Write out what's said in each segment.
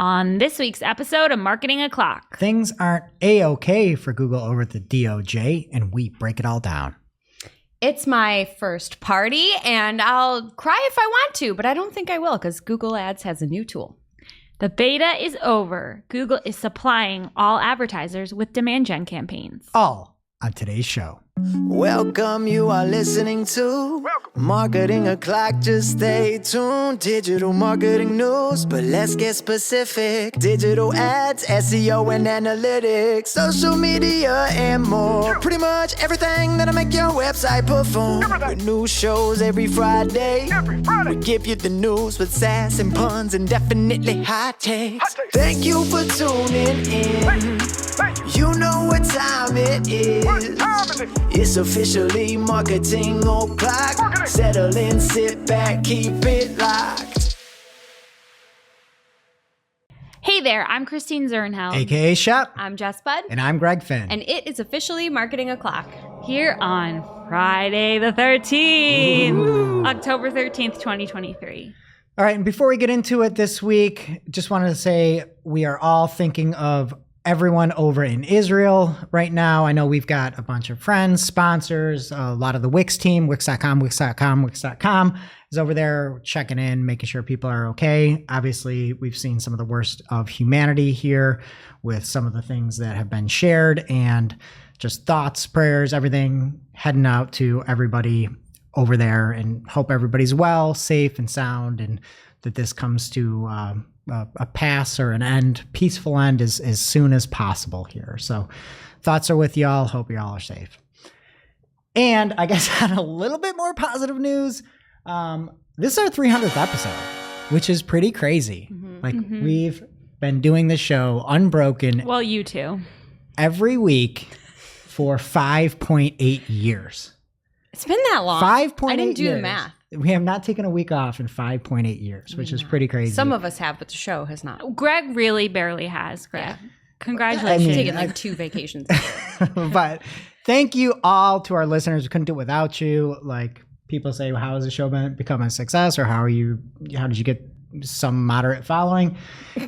On this week's episode of Marketing O'Clock. Things aren't A-OK for Google over at the DOJ, and we break it all down. It's my first party, and I'll cry if I want to, but I don't think I will because Google Ads has a new tool. The beta is over. Google is supplying all advertisers with demand gen campaigns. All on today's show. Welcome, you are listening to Marketing O'Clock. Just stay tuned. Digital marketing news, but let's get specific. Digital ads, SEO and analytics, social media and more. Pretty much everything that'll make your website perform. With new shows every Friday. We give you the news with sass and puns and definitely hot takes. Thank you for tuning in. You know what time it is. It's officially Marketing O'Clock. Settle in, sit back, keep it locked. Hey there, I'm Christine Zernheld. AKA Shep. I'm Jess Budd. And I'm Greg Finn. And it is officially Marketing O'Clock. Here on Friday the 13th, October 13th, 2023. All right, and before we get into it this week, just wanted to say we are all thinking of everyone over in Israel right now. I know we've got a bunch of friends, sponsors, a lot of the Wix team, Wix.com is over there checking in, making sure people are okay. Obviously, we've seen some of the worst of humanity here with some of the things that have been shared, and just thoughts, prayers, everything heading out to everybody over there, and hope everybody's well, safe and sound, and that this comes to a pass or an end, peaceful end as soon as possible here. So thoughts are with y'all. Hope y'all are safe. And I guess on a little bit more positive news, this is our 300th episode, which is pretty crazy. We've been doing this show unbroken. Well, you too. Every week for 5.8 years. It's been that long. 5.8 years. I didn't do the math. We have not taken a week off in 5.8 years, which is pretty crazy. Some of us have, but the show has not. Greg really barely has, Greg. Yeah. Congratulations. I've taken like 2 vacations. But thank you all to our listeners. We couldn't do it without you. Like people say, how has the show become a success? Or how did you get some moderate following?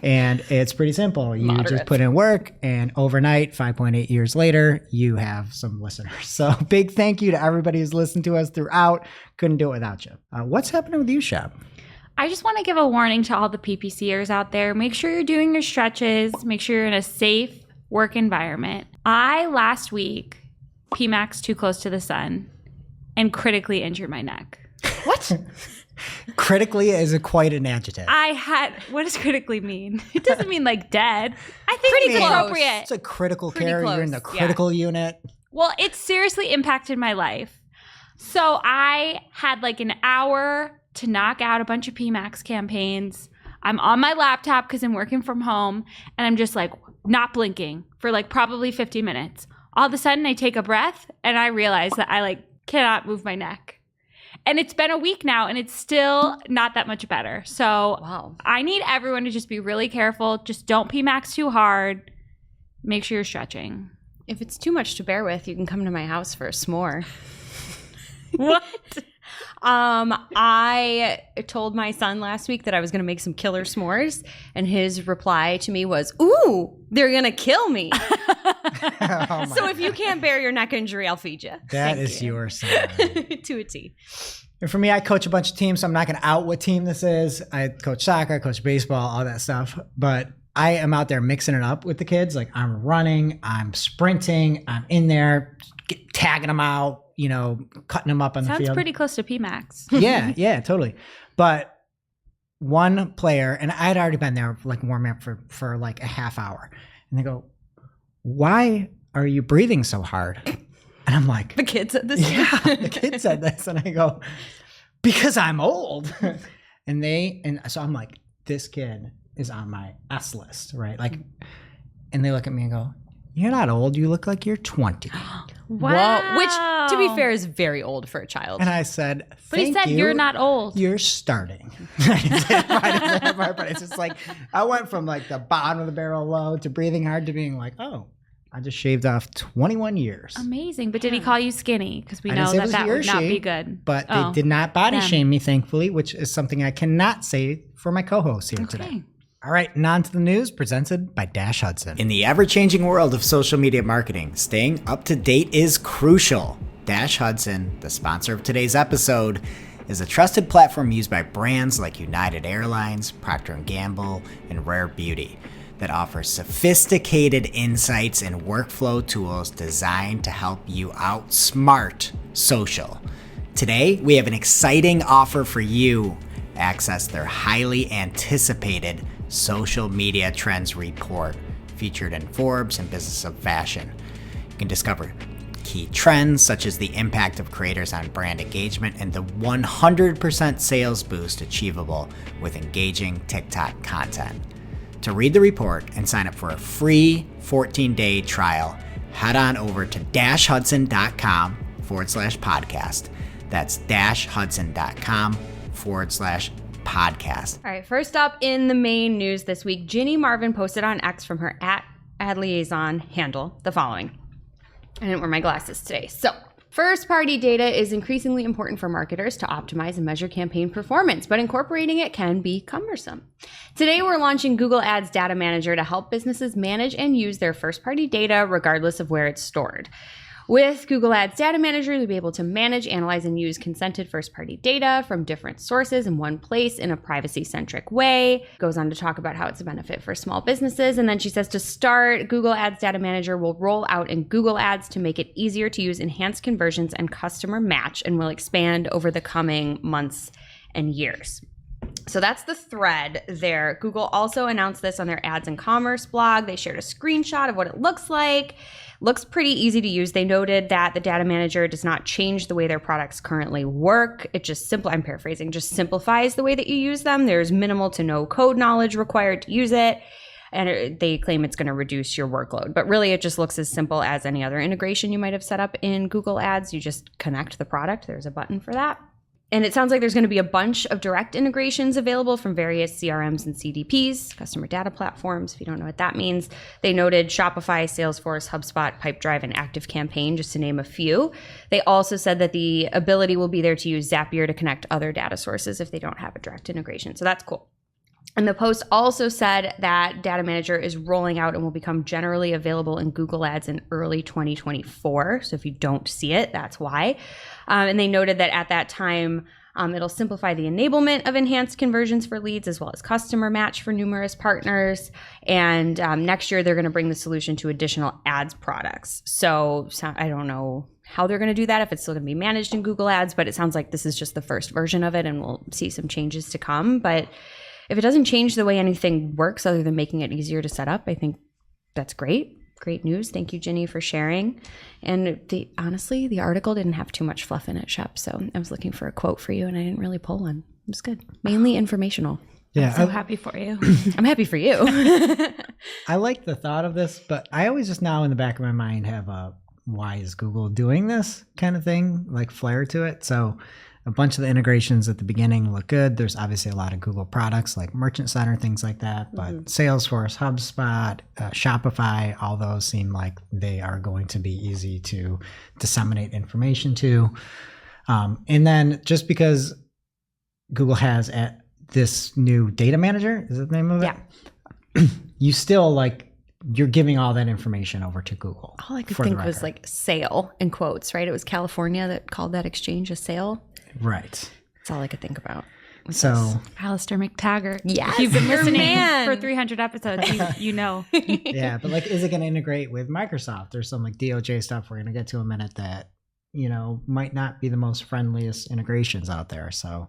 And it's pretty simple. You just put in work, and overnight, 5.8 years later, you have some listeners. So big thank you to everybody who's listened to us throughout. Couldn't do it without you. What's happening with you, Shep? I just want to give a warning to all the PPCers out there. Make sure you're doing your stretches. Make sure you're in a safe work environment. I, last week, PMAX too close to the sun and critically injured my neck. What? Critically is quite an adjective. What does critically mean? It doesn't mean like dead. I think Pretty it's close. appropriate. It's a critical Pretty care. close, You're in the critical unit. Well, it seriously impacted my life. So I had like an hour to knock out a bunch of PMAX campaigns. I'm on my laptop because I'm working from home, and I'm just like not blinking for like probably 50 minutes. All of a sudden I take a breath and I realize that I like cannot move my neck. And it's been a week now, and it's still not that much better. So Wow. I need everyone to just be really careful. Just don't PMAX too hard. Make sure you're stretching. If it's too much to bear with, you can come to my house for a s'more. What? I told my son last week that I was going to make some killer s'mores, and his reply to me was, "Ooh, they're going to kill me." So if you can't bear your neck injury, I'll feed you. That is your son. To a T. And for me, I coach a bunch of teams, so I'm not going to out what team this is. I coach soccer, I coach baseball, all that stuff. But I am out there mixing it up with the kids. Like I'm running, I'm sprinting, I'm in there tagging them out, cutting them up on the field. Sounds pretty close to PMAX. Yeah, totally. But one player, and I'd already been there like warming up for like a half hour. And they go, "Why are you breathing so hard?" And I'm like, The kid said this? yeah, the kid said this. And I go, "Because I'm old." And so I'm like, this kid is on my S list, right? Like, and they look at me and go, "You're not old. You look like you're 20. Wow. Whoa. Which, to be fair, is very old for a child. And I said, But he said, "You're not old." You're starting. But it's just like, I went from like the bottom of the barrel low to breathing hard to being like, oh, I just shaved off 21 years. Amazing. But did he call you skinny? Because we I know didn't say it that was that he or would not she, be good. But they did not body shame me, thankfully, which is something I cannot say for my co-hosts here today. All right, and on to the news presented by Dash Hudson. In the ever-changing world of social media marketing, staying up to date is crucial. Dash Hudson, the sponsor of today's episode, is a trusted platform used by brands like United Airlines, Procter & Gamble, and Rare Beauty that offers sophisticated insights and workflow tools designed to help you outsmart social. Today, we have an exciting offer for you. Access their highly anticipated Social Media Trends Report, featured in Forbes and Business of Fashion. You can discover key trends such as the impact of creators on brand engagement and the 100% sales boost achievable with engaging TikTok content. To read the report and sign up for a free 14-day trial, head on over to dashhudson.com/podcast. That's dashhudson.com/podcast. All right, first up in the main news this week, Ginny Marvin posted on X from her @ad liaison handle the following. I didn't wear my glasses today. So, first-party data is increasingly important for marketers to optimize and measure campaign performance, but incorporating it can be cumbersome. Today, we're launching Google Ads Data Manager to help businesses manage and use their first-party data regardless of where it's stored. With Google Ads Data Manager, you'll be able to manage, analyze, and use consented first-party data from different sources in one place in a privacy-centric way. Goes on to talk about how it's a benefit for small businesses. And then she says to start, Google Ads Data Manager will roll out in Google Ads to make it easier to use enhanced conversions and customer match, and will expand over the coming months and years. So that's the thread there. Google also announced this on their ads and commerce blog. They shared a screenshot of what it looks like. Looks pretty easy to use. They noted that the data manager does not change the way their products currently work. It just I'm paraphrasing, just simplifies the way that you use them. There's minimal to no code knowledge required to use it. And they claim it's going to reduce your workload. But really, it just looks as simple as any other integration you might have set up in Google Ads. You just connect the product. There's a button for that. And it sounds like there's going to be a bunch of direct integrations available from various CRMs and CDPs, customer data platforms, if you don't know what that means. They noted Shopify, Salesforce, HubSpot, Pipedrive, and ActiveCampaign, just to name a few. They also said that the ability will be there to use Zapier to connect other data sources if they don't have a direct integration. So that's cool. And the post also said that Data Manager is rolling out and will become generally available in Google Ads in early 2024. So if you don't see it, that's why. And they noted that at that time, it'll simplify the enablement of enhanced conversions for leads as well as customer match for numerous partners. And next year, they're going to bring the solution to additional ads products. So I don't know how they're going to do that, if it's still going to be managed in Google Ads, but it sounds like this is just the first version of it, and we'll see some changes to come. But if it doesn't change the way anything works other than making it easier to set up, I think that's great. Great news. Thank you, Ginny, for sharing. And honestly, the article didn't have too much fluff in it, Shep. So I was looking for a quote for you, and I didn't really pull one. It was good. Mainly informational. Yeah, I'm so happy for you. I'm happy for you. I like the thought of this, but I always just now in the back of my mind have a why is Google doing this kind of thing, like flair to it. So a bunch of the integrations at the beginning look good. There's obviously a lot of Google products like Merchant Center, things like that. But Salesforce, HubSpot, Shopify, all those seem like they are going to be easy to disseminate information to. And then just because Google has this new data manager, is that the name of it? Yeah. You still you're giving all that information over to Google. All I could think was like sale in quotes, right? It was California that called that exchange a sale. Right. That's all I could think about. So Alistair McTaggart. Yes, If you've been listening man. for 300 episodes, you know. yeah, but is it going to integrate with Microsoft? There's some DOJ stuff we're going to get to in a minute that, might not be the most friendliest integrations out there. So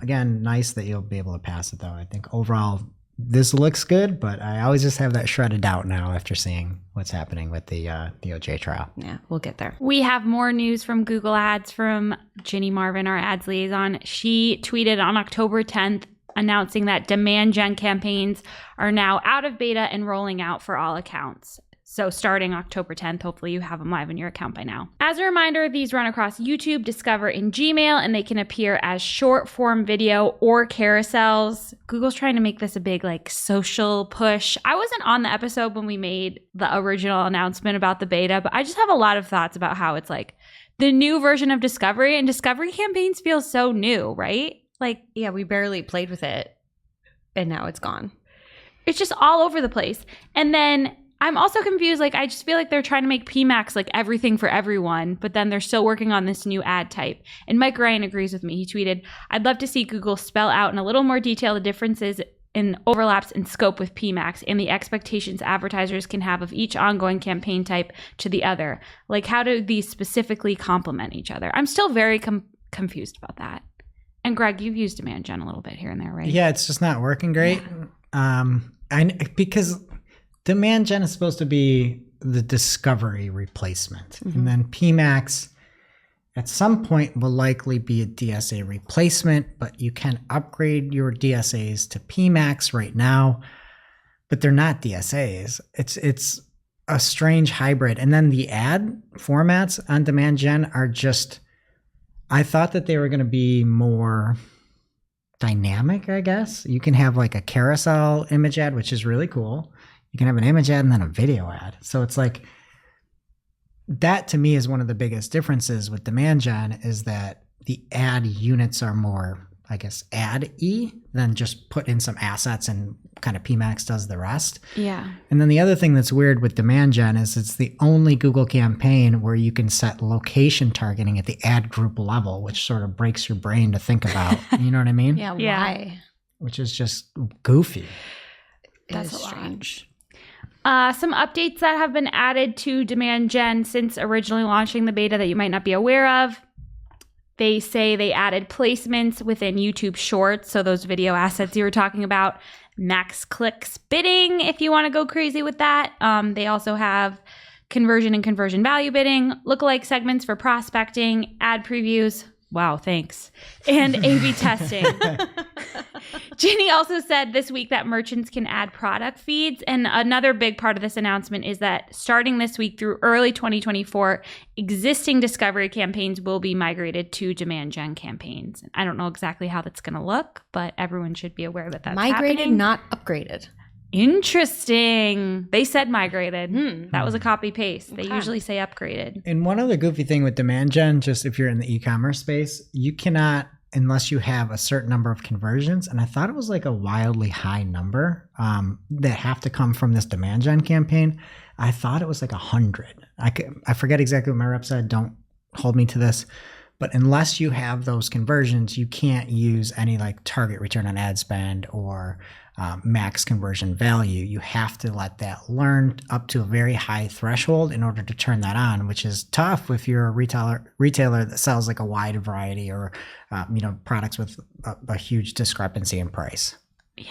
again, nice that you'll be able to pass it though. I think overall this looks good, but I always just have that shred of doubt now after seeing what's happening with the DOJ trial. Yeah, we'll get there. We have more news from Google Ads from Ginny Marvin, our ads liaison. She tweeted on October 10th announcing that demand gen campaigns are now out of beta and rolling out for all accounts. So starting October 10th, hopefully you have them live in your account by now. As a reminder, these run across YouTube, Discover, and Gmail, and they can appear as short form video or carousels. Google's trying to make this a big social push. I wasn't on the episode when we made the original announcement about the beta, but I just have a lot of thoughts about how it's the new version of Discovery, and Discovery campaigns feel so new, right? Yeah, we barely played with it, and now it's gone. It's just all over the place. And then I'm also confused. Like, I just feel like they're trying to make PMAX like everything for everyone, but then they're still working on this new ad type. And Mike Ryan agrees with me. He tweeted, "I'd love to see Google spell out in a little more detail the differences in overlaps in scope with PMAX and the expectations advertisers can have of each ongoing campaign type to the other. Like, how do these specifically complement each other?" I'm still very confused about that. And Greg, you've used Demand Gen a little bit here and there, right? Yeah, it's just not working great. Because Demand Gen is supposed to be the discovery replacement. And then PMAX at some point will likely be a DSA replacement, but you can upgrade your DSAs to PMAX right now, but they're not DSAs. It's a strange hybrid. And then the ad formats on Demand Gen are just, I thought that they were going to be more dynamic, I guess. You can have like a carousel image ad, which is really cool. You can have an image ad and then a video ad. So it's like, that to me is one of the biggest differences with Demand Gen, is that the ad units are more, I guess, ad-y than just put in some assets and kind of PMAX does the rest. Yeah. And then the other thing that's weird with Demand Gen is it's the only Google campaign where you can set location targeting at the ad group level, which sort of breaks your brain to think about. You know what I mean? Yeah, Yeah. why? Which is just goofy. That's It is a lot. strange. Some updates that have been added to Demand Gen since originally launching the beta that you might not be aware of. They say they added placements within YouTube Shorts, so those video assets you were talking about, max clicks bidding if you want to go crazy with that. They also have conversion and conversion value bidding, lookalike segments for prospecting, ad previews. Wow, thanks. And A/B testing. Ginny also said this week that merchants can add product feeds. And another big part of this announcement is that starting this week through early 2024, existing discovery campaigns will be migrated to Demand Gen campaigns. I don't know exactly how that's going to look, but everyone should be aware that that's Migrated, happening. not upgraded. Interesting. They said migrated. That was a copy paste. They usually say upgraded. And one other goofy thing with Demand Gen, just if you're in the e-commerce space, you cannot, unless you have a certain number of conversions, and I thought it was like a wildly high number that have to come from this Demand Gen campaign. I thought it was like 100. I forget exactly what my rep said. Don't hold me to this. But unless you have those conversions, you can't use any like target return on ad spend or max conversion value. You have to let that learn up to a very high threshold in order to turn that on, which is tough if you're a retailer that sells like a wide variety or products with a huge discrepancy in price. Yeah.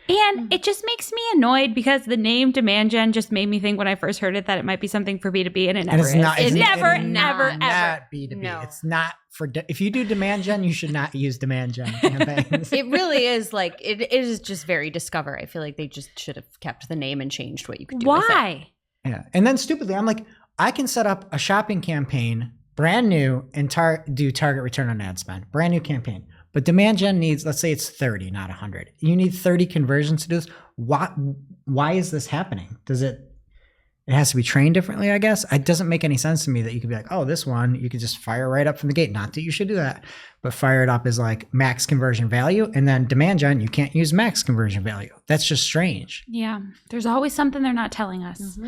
And it just makes me annoyed because the name Demand Gen just made me think when I first heard it that it might be something for B2B, and it never is. It's never, not ever. B2B. No. It's not for. If you do Demand Gen, you should not use Demand Gen campaigns. It really is like, it is just very Discover. I feel like they just should have kept the name and changed what you could do with it. Why? Yeah. And then stupidly, I'm like, I can set up a shopping campaign brand new and do target return on ad spend. Brand new campaign. But Demand Gen needs, let's say it's 30, not 100. You need 30 conversions to do this. Why is this happening? It has to be trained differently, I guess. It doesn't make any sense to me that you could be like, oh, this one, you could just fire right up from the gate. Not that you should do that, but fire it up as like max conversion value. And then Demand Gen, you can't use max conversion value. That's just strange. Yeah. There's always something they're not telling us.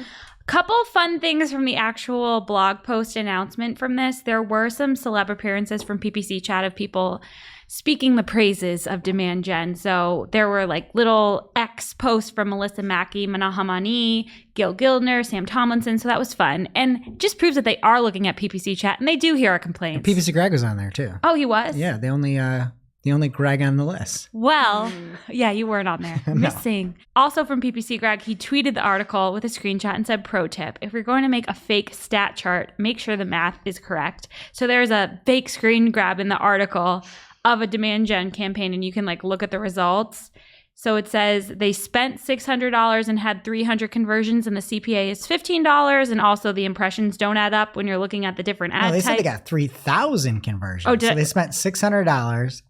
Couple fun things from the actual blog post announcement from this. There were some celeb appearances from PPC chat of people speaking the praises of Demand Gen. So there were like little X posts from Melissa Mackey, Manaha Mani, Gil Gildner, Sam Tomlinson. So that was fun. And just proves that they are looking at PPC chat and they do hear our complaints. And PPC Greg was on there too. Oh, he was? Yeah, the only Greg on the list. Well, yeah, you weren't on there. No. Missing. Also from PPC Greg, he tweeted the article with a screenshot and said, pro tip, if you're going to make a fake stat chart, make sure the math is correct. So there's a fake screen grab in the article of a Demand Gen campaign, and you can like look at the results. So it says they spent $600 and had 300 conversions, and the CPA is $15. And also the impressions don't add up when you're looking at the different ad No, they types. said they got 3,000 conversions. Oh, so they spent $600.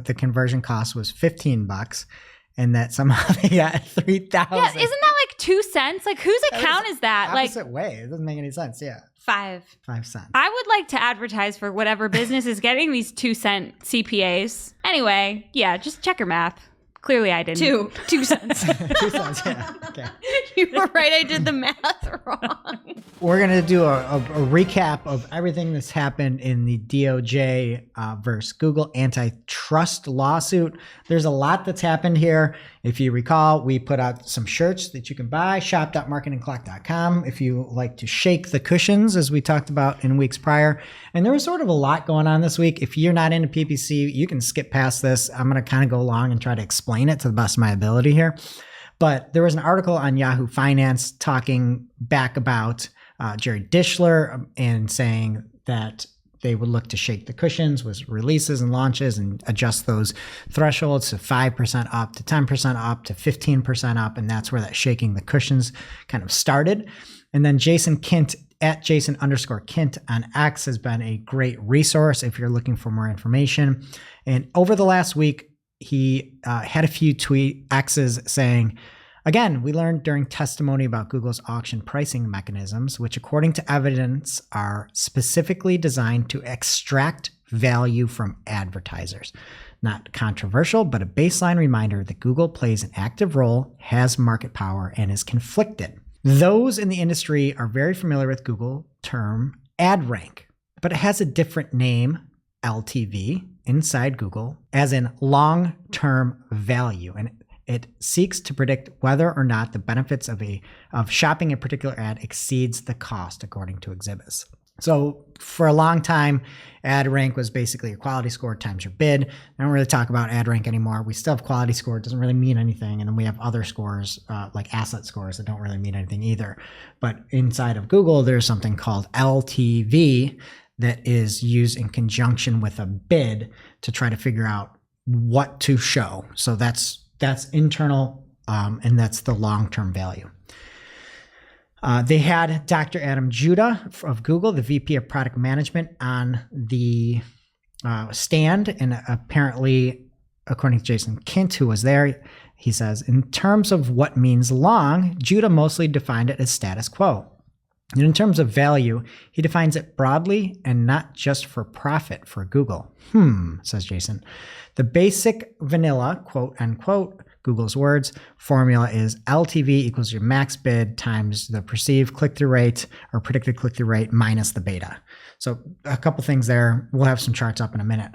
The conversion cost was $15, and that somehow they got 3,000. Yeah, isn't that like 2 cents? Like whose account is that? Like Opposite way. It doesn't make any sense. Yeah, 5 cents. I would like to advertise for whatever business is getting these 2 cent CPAs. Anyway, yeah, just check your math. Clearly I didn't. 2 cents. 2 cents, yeah. Okay. You were right. I did the math wrong. We're going to do a recap of everything that's happened in the DOJ versus Google antitrust lawsuit. There's a lot that's happened here. If you recall, we put out some shirts that you can buy, shop.marketingclock.com, if you like to shake the cushions, as we talked about in weeks prior. And there was sort of a lot going on this week. If you're not into PPC, you can skip past this. I'm going to kind of go along and try to explain it to the best of my ability here. But there was an article on Yahoo Finance talking back about Jerry Dishler and saying that they would look to shake the cushions with releases and launches and adjust those thresholds to 5% up, to 10% up, to 15% up. And that's where that shaking the cushions kind of started. And then Jason Kint at Jason_Kint on X has been a great resource if you're looking for more information. And over the last week, he had a few tweet X's saying, again, we learned during testimony about Google's auction pricing mechanisms, which according to evidence are specifically designed to extract value from advertisers. Not controversial, but a baseline reminder that Google plays an active role, has market power, and is conflicted. Those in the industry are very familiar with Google term ad rank, but it has a different name, LTV, inside Google, as in long-term value. And it seeks to predict whether or not the benefits of shopping a particular ad exceeds the cost, according to exhibits. So for a long time, ad rank was basically your quality score times your bid. I don't really talk about ad rank anymore. We still have quality score. It doesn't really mean anything. And then we have other scores like asset scores that don't really mean anything either. But inside of Google, there's something called LTV that is used in conjunction with a bid to try to figure out what to show. So that's internal, and that's the long-term value. They had Dr. Adam Judah of Google, the VP of Product Management, on the stand. And apparently, according to Jason Kint, who was there, he says, in terms of what means long, Judah mostly defined it as status quo. And in terms of value, he defines it broadly and not just for profit for Google. Says Jason. The basic vanilla, quote unquote, Google's words, formula is LTV equals your max bid times the perceived click-through rate or predicted click-through rate minus the beta. So a couple things there. We'll have some charts up in a minute.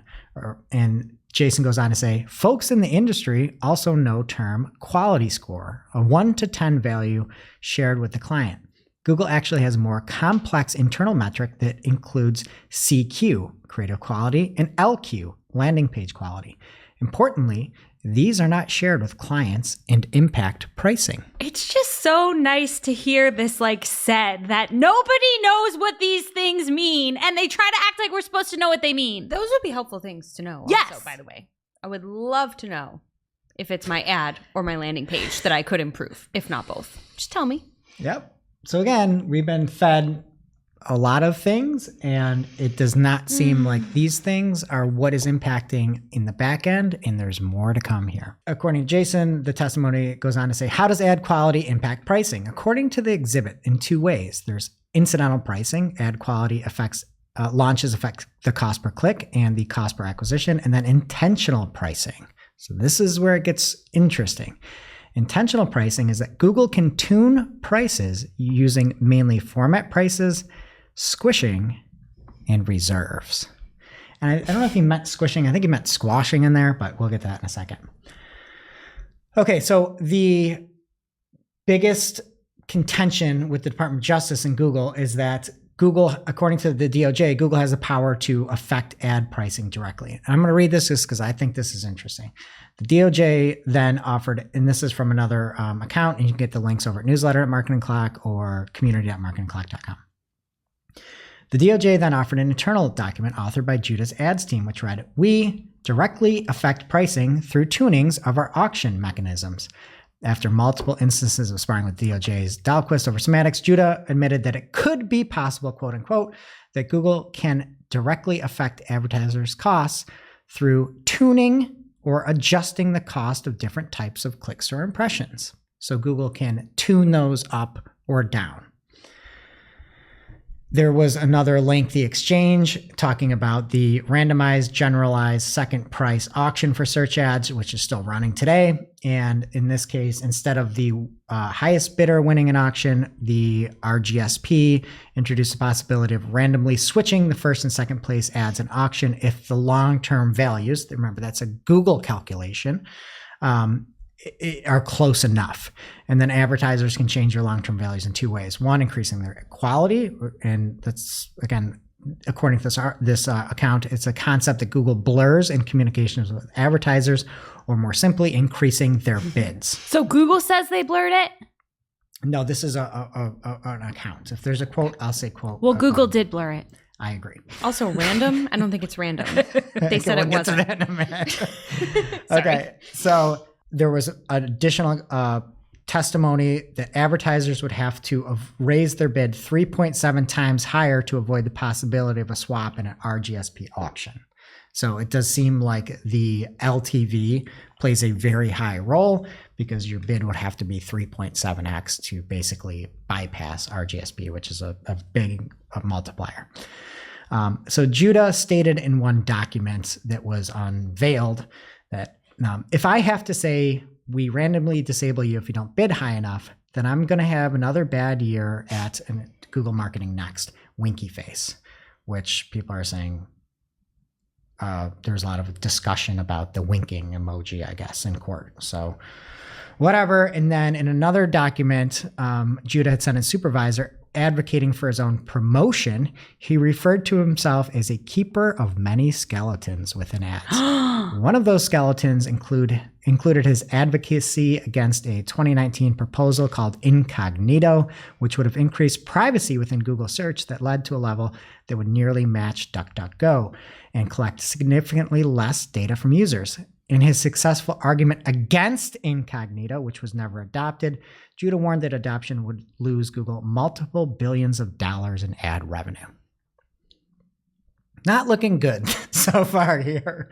And Jason goes on to say, folks in the industry also know term quality score, a 1 to 10 value shared with the client. Google actually has a more complex internal metric that includes CQ, creative quality, and LQ, landing page quality. Importantly, these are not shared with clients and impact pricing. It's just so nice to hear this said that nobody knows what these things mean and they try to act like we're supposed to know what they mean. Those would be helpful things to know. Yes. Also, by the way, I would love to know if it's my ad or my landing page that I could improve, if not both. Just tell me. Yep. So again, we've been fed a lot of things, and it does not seem like these things are what is impacting in the back end, and there's more to come here. According to Jason, the testimony goes on to say, how does ad quality impact pricing? According to the exhibit, in 2 ways. There's incidental pricing. Ad quality launches affect the cost per click and the cost per acquisition, and then intentional pricing. So this is where it gets interesting. Intentional pricing is that Google can tune prices using mainly format prices, squishing, and reserves. And I don't know if he meant squishing. I think he meant squashing in there, but we'll get to that in a second. Okay, so the biggest contention with the Department of Justice and Google is that Google, according to the DOJ, Google has the power to affect ad pricing directly. And I'm going to read this just because I think this is interesting. The DOJ then offered, and this is from another account, and you can get the links over at newsletter@marketingclock or community.marketingclock.com. The DOJ then offered an internal document authored by Judah's ads team, which read, we directly affect pricing through tunings of our auction mechanisms. After multiple instances of sparring with DOJ's Dahlquist over semantics, Judah admitted that it could be possible, quote unquote, that Google can directly affect advertisers' costs through tuning or adjusting the cost of different types of clicks or impressions. So Google can tune those up or down. There was another lengthy exchange talking about the randomized generalized second price auction for search ads, which is still running today. And in this case, instead of the highest bidder winning an auction, the RGSP introduced the possibility of randomly switching the first and second place ads in auction if the long-term values, remember that's a Google calculation, are close enough. And then advertisers can change their long-term values in two ways. One, increasing their quality. And that's, again, according to this account, it's a concept that Google blurs in communications with advertisers, or more simply, increasing their bids. So Google says they blurred it? No, this is an account. If there's a quote, I'll say quote. Well, Google did blur it. I agree. Also random? I don't think it's random. They said it wasn't. Okay, so there was an additional testimony that advertisers would have to raise their bid 3.7 times higher to avoid the possibility of a swap in an RGSP auction. So it does seem like the LTV plays a very high role, because your bid would have to be 3.7x to basically bypass RGSP, which is a big multiplier. So Judah stated in one document that was unveiled that if I have to say we randomly disable you if you don't bid high enough, then I'm going to have another bad year at Google Marketing Next, winky face, which people are saying there's a lot of discussion about the winking emoji, I guess, in court. So whatever. And then in another document, Judah had sent a supervisor advocating for his own promotion. He referred to himself as a keeper of many skeletons within ads. One of those skeletons included his advocacy against a 2019 proposal called Incognito, which would have increased privacy within Google search that led to a level that would nearly match DuckDuckGo and collect significantly less data from users. In his successful argument against Incognito, which was never adopted, Judah warned that adoption would lose Google multiple billions of dollars in ad revenue. Not looking good so far here.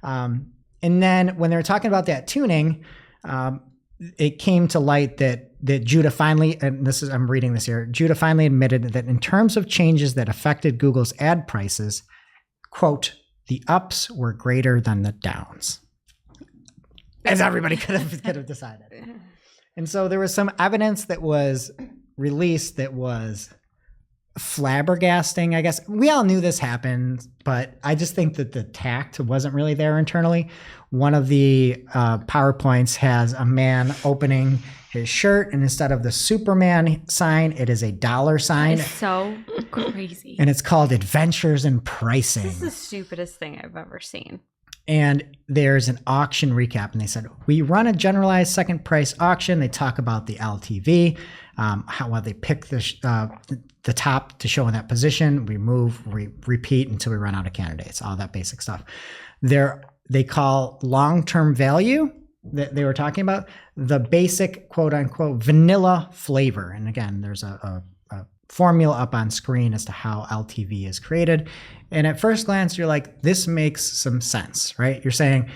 And then when they were talking about that tuning, it came to light that Judah finally, and I'm reading this here, Judah finally admitted that in terms of changes that affected Google's ad prices, quote, the ups were greater than the downs. As everybody could have decided. And so there was some evidence that was released that was flabbergasting, I guess. We all knew this happened, but I just think that the tact wasn't really there internally. One of the PowerPoints has a man opening his shirt, and instead of the Superman sign, it is a dollar sign. It's so crazy. And it's called Adventures in Pricing. This is the stupidest thing I've ever seen. And there's an auction recap, and they said, we run a generalized second price auction. They talk about the LTV, how they pick the top to show in that position. We move, we repeat until we run out of candidates, all that basic stuff. They call long-term value that they were talking about the basic quote unquote vanilla flavor. And again, there's a formula up on screen as to how LTV is created. And at first glance, you're like, this makes some sense, right? You're saying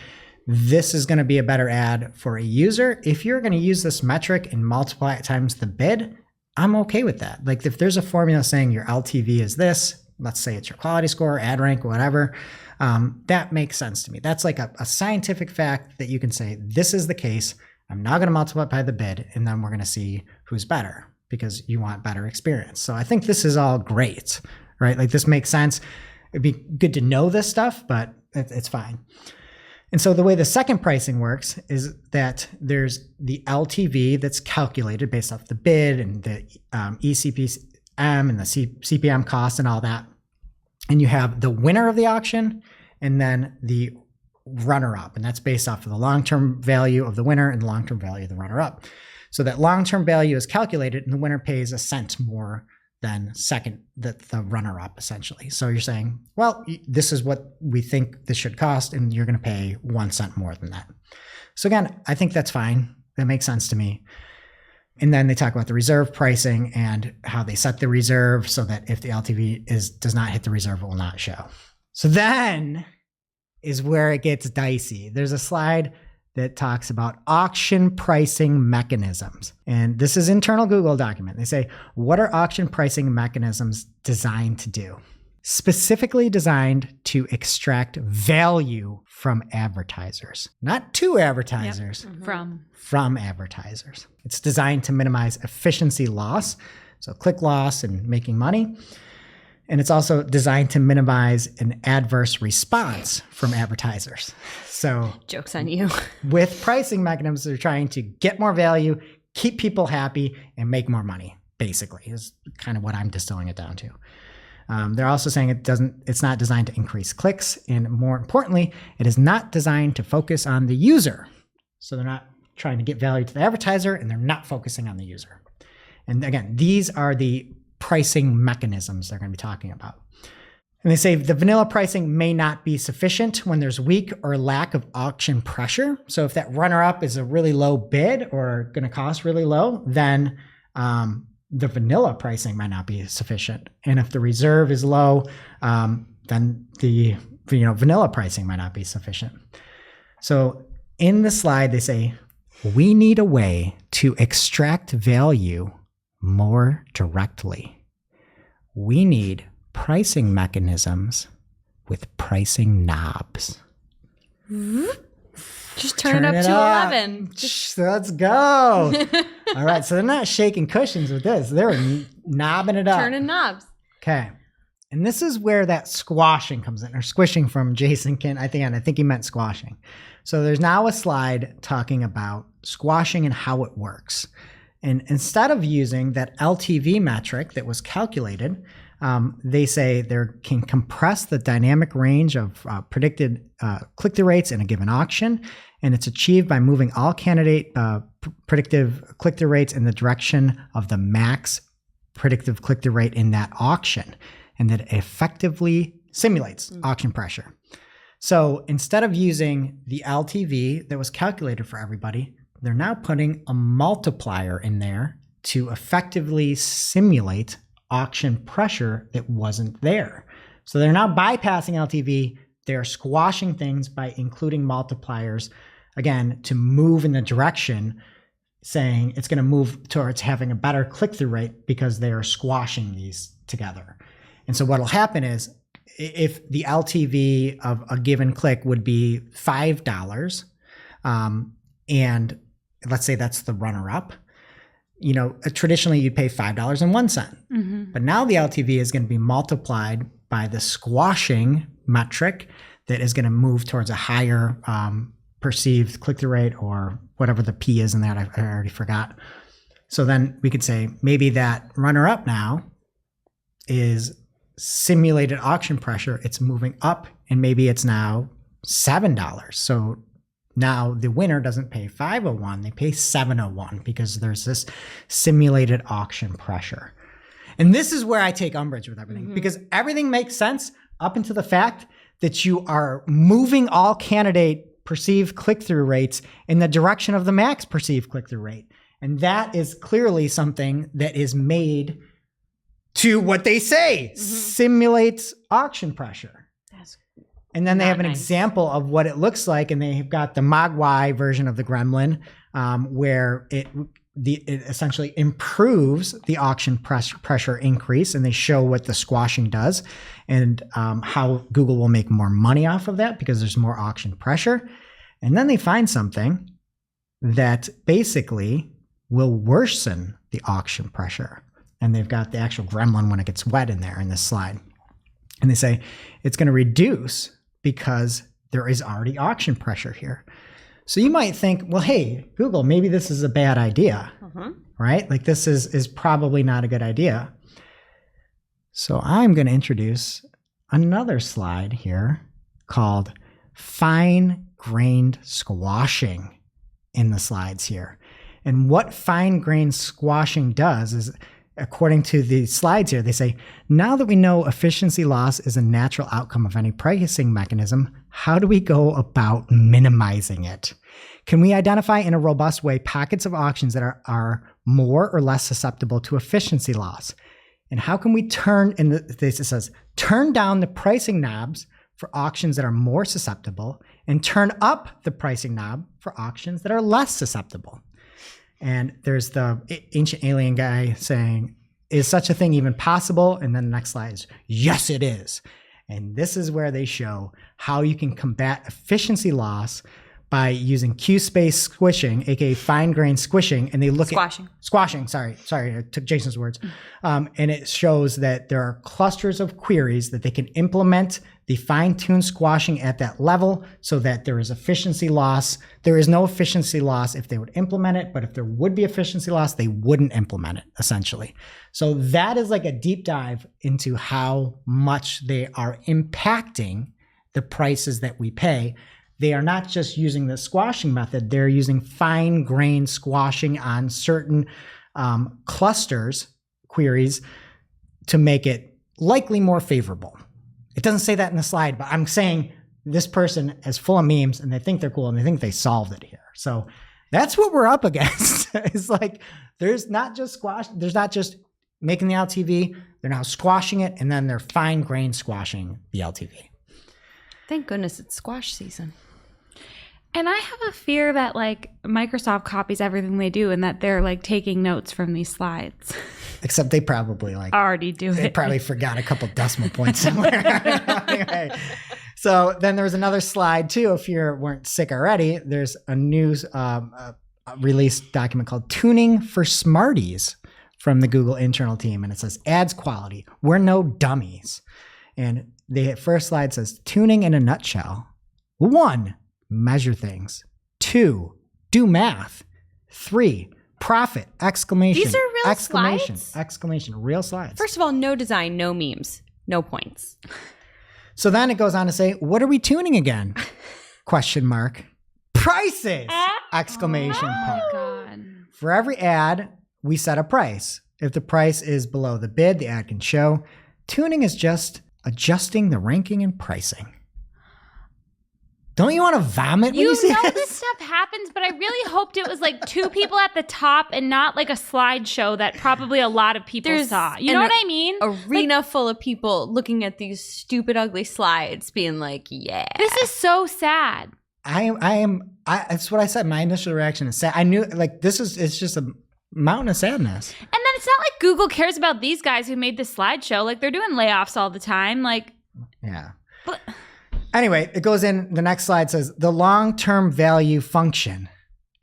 this is going to be a better ad for a user. If you're going to use this metric and multiply it times the bid, I'm okay with that. Like if there's a formula saying your LTV is this, let's say it's your quality score, ad rank, whatever, that makes sense to me. That's like a scientific fact that you can say, this is the case. I'm not going to multiply by the bid, and then we're going to see who's better, because you want better experience. So I think this is all great, right? Like this makes sense. It'd be good to know this stuff, but it's fine. And so the way the second pricing works is that there's the LTV that's calculated based off the bid and the eCPM and the CPM cost and all that. And you have the winner of the auction and then the runner-up. And that's based off of the long-term value of the winner and the long-term value of the runner-up. So that long-term value is calculated and the winner pays a cent more than the runner-up, essentially. So you're saying, well, this is what we think this should cost, and you're going to pay 1 cent more than that. So again, I think that's fine. That makes sense to me. And then they talk about the reserve pricing and how they set the reserve so that if the LTV does not hit the reserve, it will not show. So then is where it gets dicey. There's a slide that talks about auction pricing mechanisms. And this is internal Google document. They say, what are auction pricing mechanisms designed to do? Specifically designed to extract value from advertisers, not to advertisers, from advertisers. It's designed to minimize efficiency loss, so click loss and making money. And it's also designed to minimize an adverse response from advertisers. So Joke's on you. with pricing mechanisms, they're trying to get more value, keep people happy, and make more money, basically, is kind of what I'm distilling it down to. They're also saying it's not designed to increase clicks, and more importantly, it is not designed to focus on the user. So they're not trying to get value to the advertiser, and they're not focusing on the user. And again, these are the pricing mechanisms they're going to be talking about. And they say the vanilla pricing may not be sufficient when there's weak or lack of auction pressure. So if that runner-up is a really low bid or going to cost really low, then the vanilla pricing might not be sufficient. And if the reserve is low, then the vanilla pricing might not be sufficient. So in the slide, they say, we need a way to extract value more directly. We need pricing mechanisms with pricing knobs. Just turn it up to 11. Let's go. All right. So they're not shaking cushions with this. They're knobbing it up. Turning knobs. Okay. And this is where that squashing comes in, or squishing from Jason Kent. I think he meant squashing. So there's now a slide talking about squashing and how it works. And instead of using that LTV metric that was calculated, they say they can compress the dynamic range of predicted click-through rates in a given auction, and it's achieved by moving all candidate predictive click-through rates in the direction of the max predictive click-through rate in that auction, and that it effectively simulates auction pressure. So instead of using the LTV that was calculated for everybody, they're now putting a multiplier in there to effectively simulate auction pressure that wasn't there. So they're now bypassing LTV. They're squashing things by including multipliers, again, to move in the direction, saying it's going to move towards having a better click-through rate because they are squashing these together. And so what will happen is, if the LTV of a given click would be $5, and let's say that's the runner-up, traditionally you'd pay $5.01. Mm-hmm. But now the LTV is going to be multiplied by the squashing metric that is going to move towards a higher perceived click-through rate, or whatever the P is in that. I already forgot. So then we could say maybe that runner-up now is simulated auction pressure. It's moving up, and maybe it's now $7. So now the winner doesn't pay $5.01, they pay $7.01 because there's this simulated auction pressure. And this is where I take umbrage with everything, because everything makes sense up until the fact that you are moving all candidate perceived click-through rates in the direction of the max perceived click-through rate. And that is clearly something that is made to what they say simulates auction pressure. And then they have an example of what it looks like, and they've got the Mogwai version of the gremlin, where it essentially improves the auction pressure increase, and they show what the squashing does, and how Google will make more money off of that because there's more auction pressure. And then they find something that basically will worsen the auction pressure. And they've got the actual gremlin when it gets wet in there in this slide. And they say it's going to reduce because there is already auction pressure here. So you might think, well, hey, Google, maybe this is a bad idea, right? Like this is probably not a good idea. So I'm going to introduce another slide here called fine-grained squashing in the slides here. And what fine-grained squashing does is, according to the slides here, they say, now that we know efficiency loss is a natural outcome of any pricing mechanism, how do we go about minimizing it? Can we identify in a robust way pockets of auctions that are more or less susceptible to efficiency loss? And how can we turn down the pricing knobs for auctions that are more susceptible and turn up the pricing knob for auctions that are less susceptible. And there's the ancient alien guy saying, is such a thing even possible? And then the next slide is, yes, it is. And this is where they show how you can combat efficiency loss by using Q-space squishing, aka fine grain squishing, and they look Squashing. at squashing. Sorry, I took Jason's words. And it shows that there are clusters of queries that they can implement the fine-tuned squashing at that level, so that there is efficiency loss. There is no efficiency loss if they would implement it, but if there would be efficiency loss, they wouldn't implement it, essentially. So that is like a deep dive into how much they are impacting the prices that we pay. They are not just using the squashing method, they're using fine grain squashing on certain clusters, queries, to make it likely more favorable. It doesn't say that in the slide, but I'm saying this person is full of memes and they think they're cool and they think they solved it here. So that's what we're up against. It's like, there's not just making the LTV, they're now squashing it, and then they're fine grain squashing the LTV. Thank goodness it's squash season. And I have a fear that like Microsoft copies everything they do and that they're like taking notes from these slides. Except they probably already do they it. probably forgot a couple decimal points somewhere. Anyway, so then there was another slide too. If you weren't sick already, there's a news released document called Tuning for Smarties from the Google internal team. And it says ads quality. We're no dummies. And the first slide says tuning in a nutshell. 1, measure things. 2, do math. 3, profit, exclamation. These are real exclamation, slides? Exclamation, real slides. First of all, no design, no memes, no points. So then it goes on to say, what are we tuning again? Question mark. Prices! Exclamation point. God. For every ad, we set a price. If the price is below the bid, the ad can show. Tuning is just adjusting the ranking and pricing. Don't you want to vomit when you see know this? this stuff happens, but I really hoped it was like 2 people at the top and not like a slideshow that probably a lot of people saw. You know what I mean? Arena full of people looking at these stupid, ugly slides, being like, "Yeah, This is so sad. That's what I said. My initial reaction is sad. I knew like it's just a mountain of sadness. And then it's not like Google cares about these guys who made this slideshow. Like they're doing layoffs all the time. Like, Yeah. but Anyway, it goes in, the next slide says the long-term value function.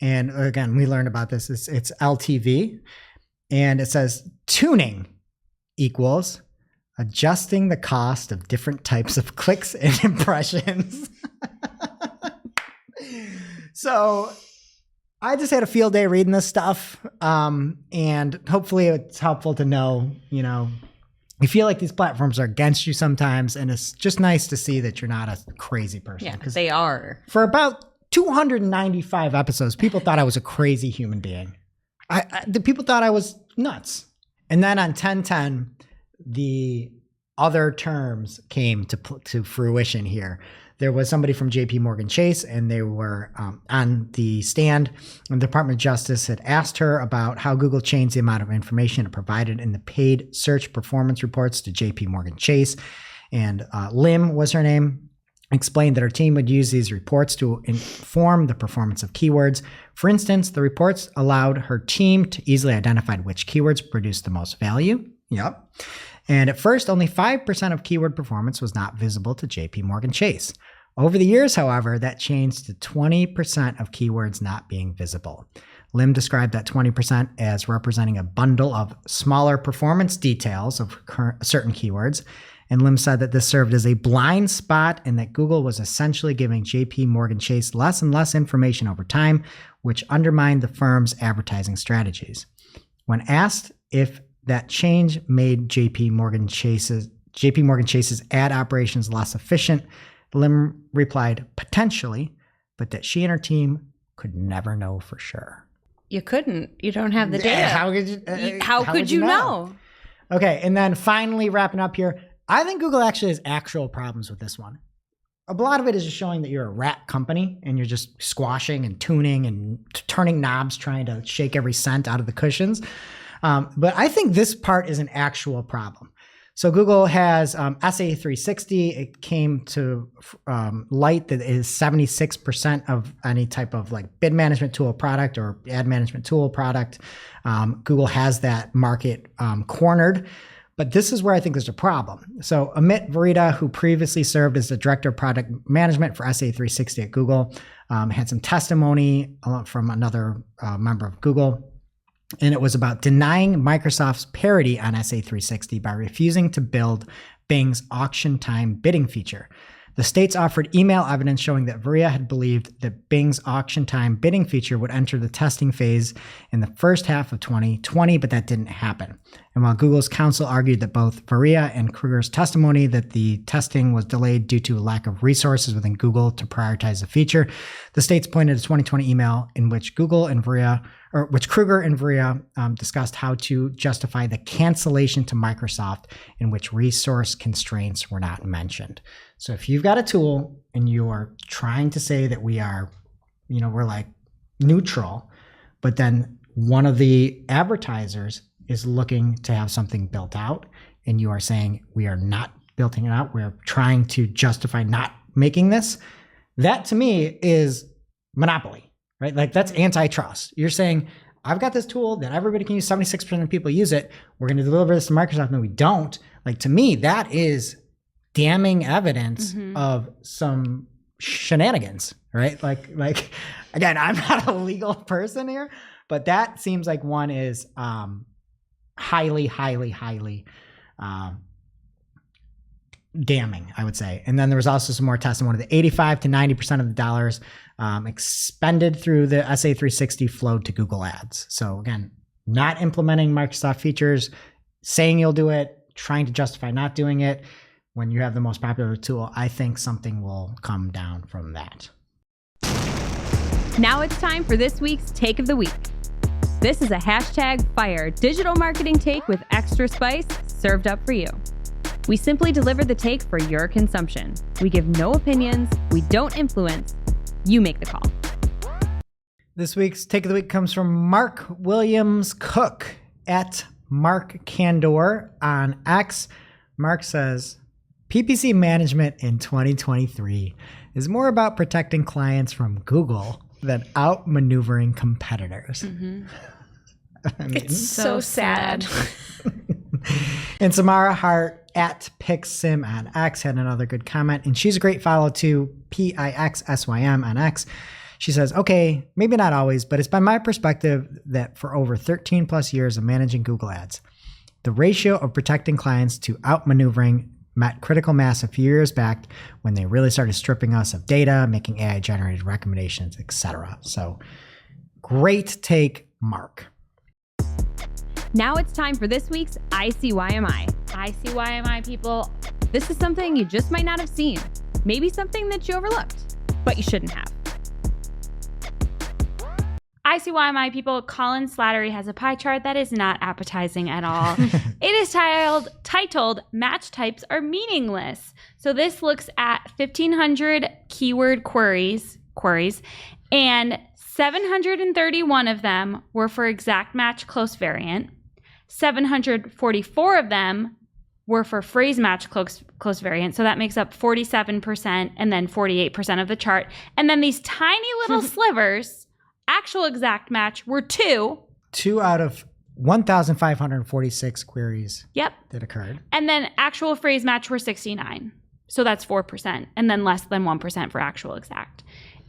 And again, we learned about this. It's LTV. And it says tuning equals adjusting the cost of different types of clicks and impressions. So I just had a field day reading this stuff. And hopefully it's helpful to know, you feel like these platforms are against you sometimes, and it's just nice to see that you're not a crazy person. yeah, because they are." For about 295 episodes, people thought I was a crazy human being. The people thought I was nuts. And then on 1010, the other terms came to fruition here. There was somebody from JP Morgan Chase, and they were on the stand. And the Department of Justice had asked her about how Google changed the amount of information it provided in the paid search performance reports to JP Morgan Chase. And Lim was her name, explained that her team would use these reports to inform the performance of keywords. For instance, the reports allowed her team to easily identify which keywords produced the most value. Yep. And at first, only 5% of keyword performance was not visible to JP Morgan Chase. Over the years, however, that changed to 20% of keywords not being visible. Lim described that 20% as representing a bundle of smaller performance details of certain keywords. And Lim said that this served as a blind spot and that Google was essentially giving JP Morgan Chase less and less information over time, which undermined the firm's advertising strategies. When asked if that change made JP Morgan Chase's ad operations less efficient, Lim replied, potentially, but that she and her team could never know for sure. You couldn't. You don't have the data. How could you know? Okay, and then finally wrapping up here, I think Google actually has actual problems with this one. A lot of it is just showing that you're a rat company and you're just squashing and tuning and turning knobs, trying to shake every cent out of the cushions. But I think this part is an actual problem. So Google has SA360. It came to light that it is 76% of any type of like bid management tool product or ad management tool product. Google has that market cornered. But this is where I think there's a problem. So Amit Varida, who previously served as the director of product management for SA360 at Google, had some testimony from another member of Google. And it was about denying Microsoft's parity on SA360 by refusing to build Bing's auction time bidding feature. The states offered email evidence showing that Varia had believed that Bing's auction time bidding feature would enter the testing phase in the first half of 2020, but that didn't happen. And while Google's counsel argued that both Varia and Kruger's testimony that the testing was delayed due to a lack of resources within Google to prioritize the feature, the states pointed to a 2020 email in which Kruger and Varia discussed how to justify the cancellation to Microsoft in which resource constraints were not mentioned. So if you've got a tool and you are trying to say that we are, we're like neutral, but then one of the advertisers is looking to have something built out and you are saying we are not building it out, we're trying to justify not making this, that to me is monopoly, right? Like that's antitrust. You're saying, I've got this tool that everybody can use, 76% of people use it, we're going to deliver this to Microsoft, and we don't. Like to me, that is damning evidence of some shenanigans, right? Like again, I'm not a legal person here, but that seems like one is highly damning, I would say. And then there was also some more testimony that 85 to 90% of the dollars expended through the SA360 flowed to Google Ads. So again, not implementing Microsoft features, saying you'll do it, trying to justify not doing it. When you have the most popular tool, I think something will come down from that. Now it's time for this week's Take of the Week. This is a #fire digital marketing take with extra spice served up for you. We simply deliver the take for your consumption. We give no opinions. We don't influence. You make the call. This week's Take of the Week comes from Mark Williams Cook at Mark Candor on X. Mark says, PPC management in 2023 is more about protecting clients from Google than outmaneuvering competitors. I mean, It's so sad. And Samara Hart at PixSim on X had another good comment, and she's a great follow to PIXSYM on X. She says, okay, maybe not always, but it's been my perspective that for over 13 plus years of managing Google Ads, the ratio of protecting clients to outmaneuvering met critical mass a few years back when they really started stripping us of data, making AI-generated recommendations, etc. So great take, Mark. Now it's time for this week's ICYMI. ICYMI people, This is something you just might not have seen. Maybe something that you overlooked, but you shouldn't have. ICYMI people, Collin Slattery has a pie chart that is not appetizing at all. It is titled Match Types Are Meaningless. So this looks at 1,500 keyword queries, and 731 of them were for exact match close variant. 744 of them were for phrase match close variant. So that makes up 47% and then 48% of the chart. And then these tiny little slivers, actual exact match, were two. 2 out of 1,546 queries Yep. that occurred. And then actual phrase match were 69. So that's 4%. And then less than 1% for actual exact.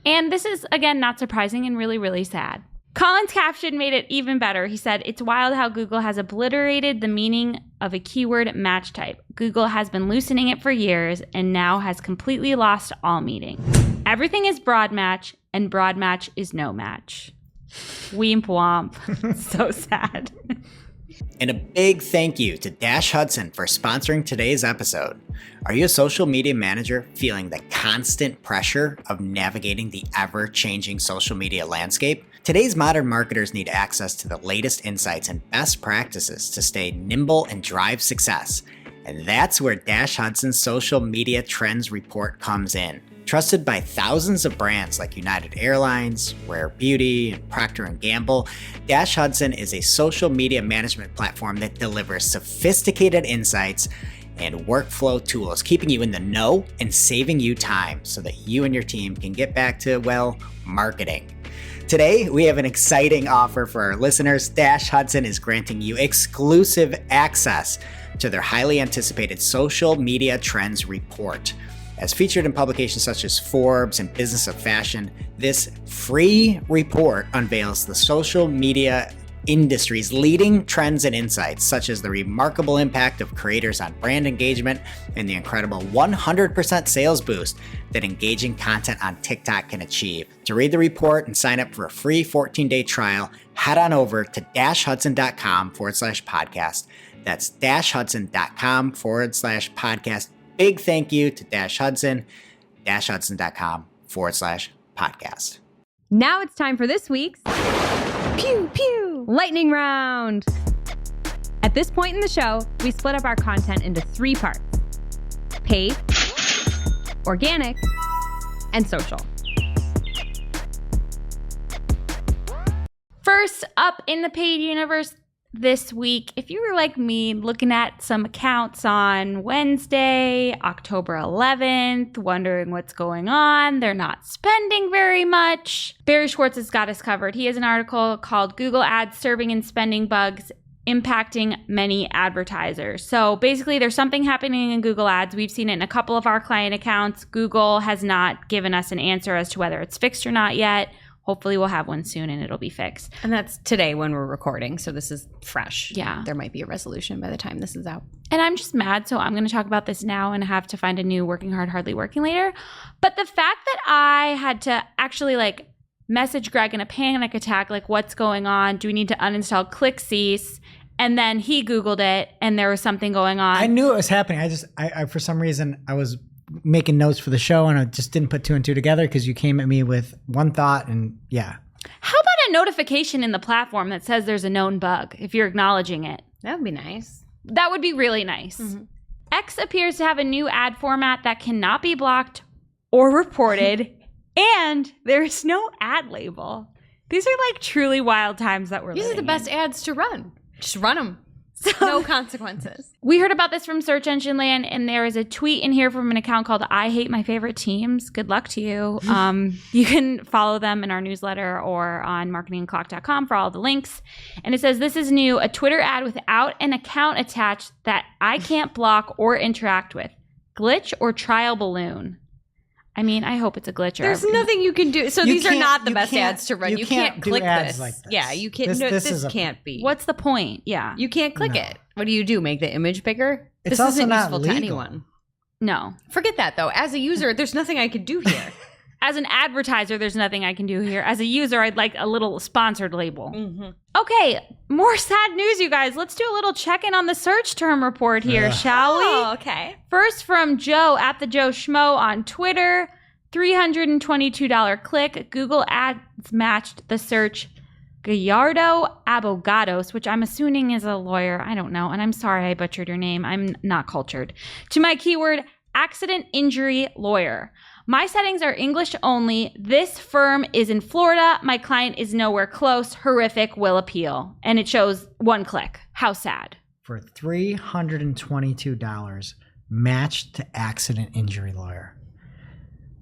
And this is, again, not surprising and really, really sad. Collin's caption made it even better. He said, it's wild how Google has obliterated the meaning of a keyword match type. Google has been loosening it for years and now has completely lost all meaning. Everything is broad match and broad match is no match. Weemp womp. So sad. And a big thank you to Dash Hudson for sponsoring today's episode. Are you a social media manager feeling the constant pressure of navigating the ever-changing social media landscape? Today's modern marketers need access to the latest insights and best practices to stay nimble and drive success. And that's where Dash Hudson's Social Media Trends Report comes in. Trusted by thousands of brands like United Airlines, Rare Beauty, and Procter & Gamble, Dash Hudson is a social media management platform that delivers sophisticated insights and workflow tools, keeping you in the know and saving you time so that you and your team can get back to, well, marketing. Today, we have an exciting offer for our listeners. Dash Hudson is granting you exclusive access to their highly anticipated social media trends report. As featured in publications such as Forbes and Business of Fashion, this free report unveils the social media industry's leading trends and insights, such as the remarkable impact of creators on brand engagement and the incredible 100% sales boost that engaging content on TikTok can achieve. To read the report and sign up for a free 14-day trial, head on over to dashhudson.com/podcast. That's dashhudson.com/podcast. Big thank you to Dash Hudson, dashhudson.com/podcast. Now it's time for this week's Pew Pew Lightning Round. At this point in the show, we split up our content into 3 parts: paid, organic, and social. First up in the paid universe this week, if you were like me looking at some accounts on Wednesday, October 11th, wondering what's going on, they're not spending very much, Barry Schwartz has got us covered. He has an article called Google Ads Serving and Spending Bugs Impacting Many Advertisers. So basically there's something happening in Google Ads. We've seen it in a couple of our client accounts. Google has not given us an answer as to whether it's fixed or not yet. Hopefully we'll have one soon and it'll be fixed. And that's today when we're recording, so this is fresh. Yeah. There might be a resolution by the time this is out. And I'm just mad, so I'm going to talk about this now and have to find a new working hard, hardly working later. But the fact that I had to actually message Greg in a panic attack, what's going on? Do we need to uninstall ClickCease? And then he Googled it and there was something going on. I knew it was happening. I for some reason, I was making notes for the show and I just didn't put 2 and 2 together because you came at me with one thought and yeah. How about a notification in the platform that says there's a known bug if you're acknowledging it? That would be nice. That would be really nice. Mm-hmm. X appears to have a new ad format that cannot be blocked or reported and there's no ad label. These are truly wild times that we're living in. These are the best ads to run. Just run them. So, no consequences. We heard about this from Search Engine Land, and there is a tweet in here from an account called I Hate My Favorite Teams. Good luck to you. You can follow them in our newsletter or on marketingclock.com for all the links. And it says, this is new, a Twitter ad without an account attached that I can't block or interact with. Glitch or trial balloon? I mean, I hope it's a glitch. There's nothing you can do. So these are not the best can't- ads to run. You can't can't do click ads this. like this. Yeah, you can't. This Can't be. What's the point? Yeah. You can't click No. it. What do? Make the image bigger? It's This also isn't not useful legal. to anyone. No. Forget that though. As a user, there's nothing I could do here. As an advertiser, there's nothing I can do here. As a user, I'd like a little sponsored label. Mm-hmm. Okay, more sad news, you guys. Let's do a little check-in on the search term report here, shall we? Oh, okay. First from Joe at the Joe Schmo on Twitter. $322 click. Google Ads matched the search Gallardo Abogados, which I'm assuming is a lawyer. I don't know. And I'm sorry I butchered your name. I'm not cultured. To my keyword, accident injury lawyer. My settings are English only. This firm is in Florida. My client is nowhere close. Horrific. Will appeal. And it shows 1 click. How sad. For $322 matched to accident injury lawyer.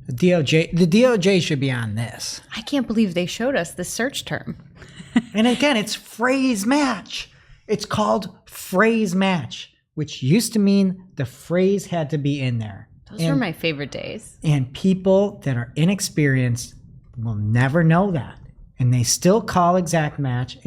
The DOJ should be on this. I can't believe they showed us the search term. And again, it's phrase match. It's called phrase match, which used to mean the phrase had to be in there. Those were my favorite days. And people that are inexperienced will never know that. And they still call exact match.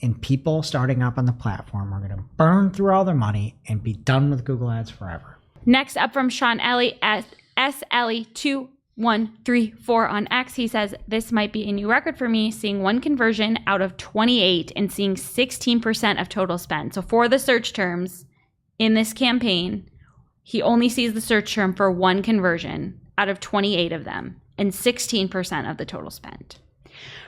And people starting up on the platform are going to burn through all their money and be done with Google Ads forever. Next up from Sean Ellie at SLE2134 on X, he says, this might be a new record for me, seeing 1 conversion out of 28 and seeing 16% of total spend. So for the search terms in this campaign, he only sees the search term for 1 conversion out of 28 of them and 16% of the total spend.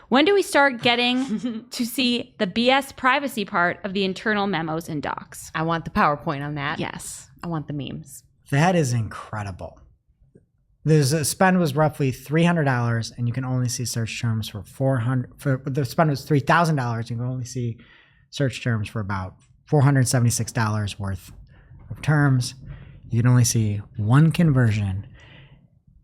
When do we start getting to see the BS privacy part of the internal memos and docs? I want the PowerPoint on that. Yes. I want the memes. That is incredible. The spend was roughly $300, and you can only see search terms for $400. The spend was $3,000. You can only see search terms for about $476 worth of terms. You can only see one conversion,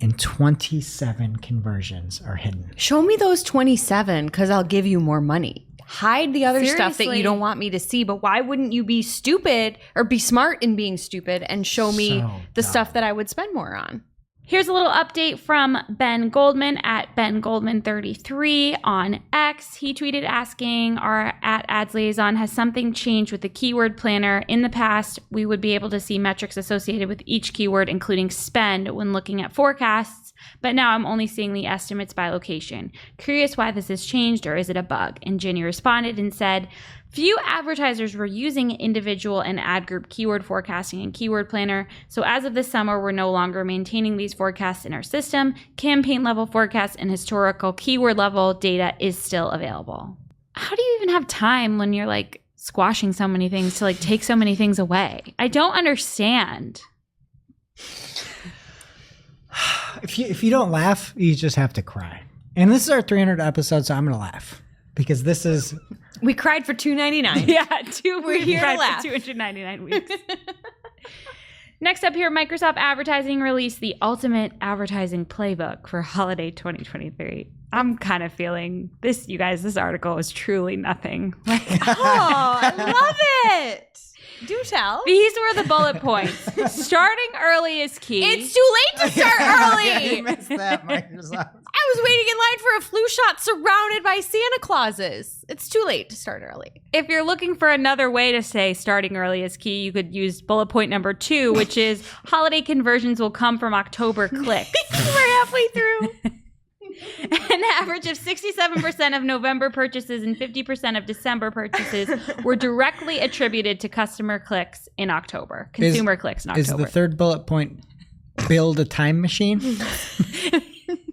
and 27 conversions are hidden. Show me those 27 because I'll give you more money. Hide the other stuff that Seriously. you don't want me to see, but why wouldn't you be stupid or be smart in being stupid and show me So the dumb. stuff that I would spend more on? Here's a little update from Ben Goldman at BenGoldman33 on X. He tweeted asking our at Ads Liaison, has something changed with the keyword planner? In the past, we would be able to see metrics associated with each keyword, including spend, when looking at forecasts, but now I'm only seeing the estimates by location. Curious why this has changed, or is it a bug? And Ginny responded and said, few advertisers were using individual and ad group keyword forecasting and keyword planner, so as of this summer, we're no longer maintaining these forecasts in our system. Campaign level forecasts and historical keyword level data is still available. How do you even have time when you're like squashing so many things to like take so many things away? I don't understand. If you don't laugh, you just have to cry. And this is our 300th episode, so I'm going to laugh because this is... We cried for $2.99. Yeah, We're here to laugh. 299 weeks. Next up here, Microsoft Advertising released the Ultimate Advertising Playbook for Holiday 2023. I'm kind of feeling this, you guys, this article is truly nothing. Oh, I love it. Do tell. These were the bullet points. Starting early is key. It's too late to start early. You missed that, Microsoft. I was waiting in line for a flu shot surrounded by Santa Clauses. It's too late to start early. If you're looking for another way to say starting early is key, you could use bullet point number 2, which is holiday conversions will come from October clicks. We're halfway through. An average of 67% of November purchases and 50% of December purchases were directly attributed to customer clicks in October. Consumer clicks in October. Is the third bullet point build a time machine?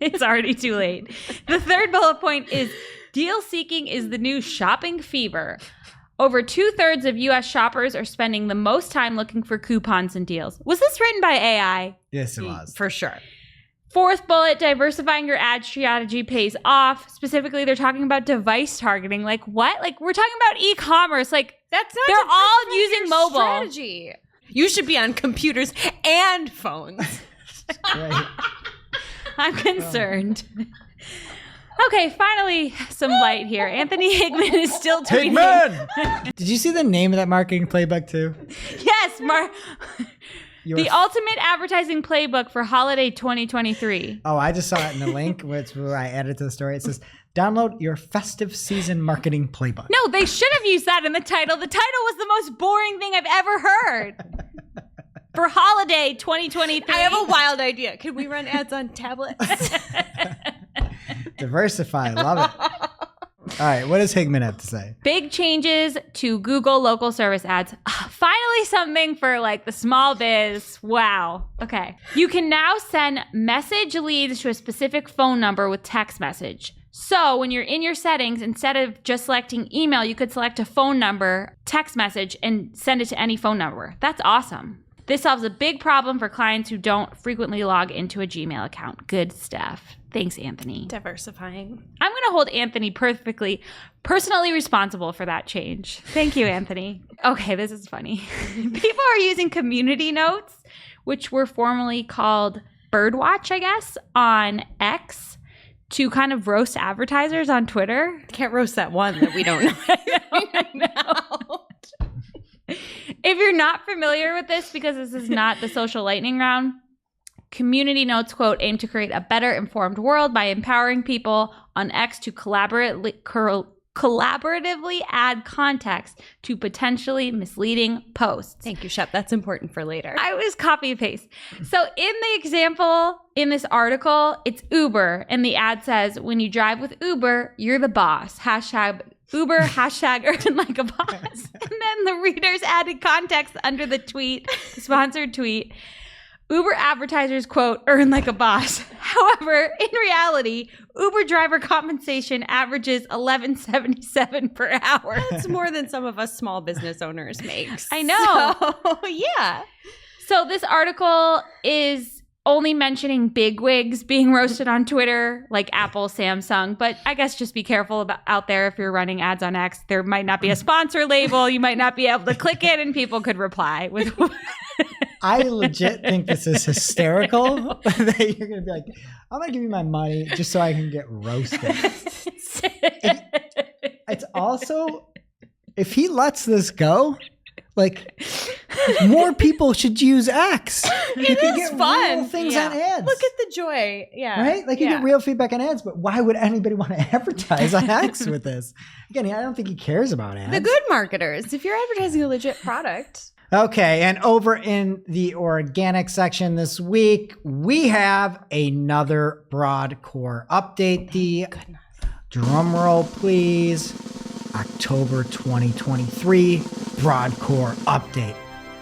It's already too late. The third bullet point is deal seeking is the new shopping fever. Over 2/3 of U.S. shoppers are spending the most time looking for coupons and deals. Was this written by AI? Yes, it was. For sure. Fourth bullet, diversifying your ad strategy pays off. Specifically, they're talking about device targeting. Like what? Like we're talking about e-commerce. Like That's not they're all diversifying using your mobile. strategy. You should be on computers and phones. Right. I'm concerned. Okay, finally, some light here. Anthony Hickman is still tweeting. Hickman! Did you see the name of that marketing playbook too? Yes, Your- the Ultimate Advertising Playbook for Holiday 2023. Oh, I just saw it in the link, where I added to the story. It says, download your festive season marketing playbook. No, they should have used that in the title. The title was the most boring thing I've ever heard. For Holiday 2023. I have a wild idea. Could we run ads on tablets? Diversify. Love it. All right. What does Hickman have to say? Big changes to Google local service ads. Finally, something for like the small biz. Wow. Okay. You can now send message leads to a specific phone number with text message. So when you're in your settings, instead of just selecting email, you could select a phone number, text message, and send it to any phone number. That's awesome. This solves a big problem for clients who don't frequently log into a Gmail account. Good stuff. Thanks, Anthony. Diversifying. I'm going to hold Anthony personally responsible for that change. Thank you, Anthony. Okay, this is funny. People are using community notes, which were formerly called Birdwatch, I guess, on X to kind of roast advertisers on Twitter. Can't roast that one that we don't know. I know. If you're not familiar with this, because this is not the social lightning round, community notes, quote, aim to create a better informed world by empowering people on X to collaboratively add context to potentially misleading posts. Thank you, Shep. That's important for later. I was copy and paste. So in the example in this article, it's Uber, and the ad says, when you drive with Uber, you're the boss. Hashtag Uber, hashtag earn like a boss. And then the readers added context under the tweet, the sponsored tweet. Uber advertisers, quote, earn like a boss. However, in reality, Uber driver compensation averages $11.77 per hour. That's more than some of us small business owners make. I know. So, yeah. So this article is only mentioning bigwigs being roasted on Twitter, like Apple, Samsung. But I guess just be careful about out there if you're running ads on X. There might not be a sponsor label. You might not be able to click it, and people could reply with. I legit think this is hysterical that you're going to be like, I'm going to give you my money just so I can get roasted. It's also, if he lets this go, like, more people should use X. You can get fun. real things on ads. Look at the joy. Yeah. Right? Like, you get real feedback on ads, but why would anybody want to advertise on X with this? Again, I don't think he cares about ads. The good marketers. If you're advertising a legit product. Okay, and over in the organic section this week, we have another broad core update. The drum roll, please. October 2023 broad core update.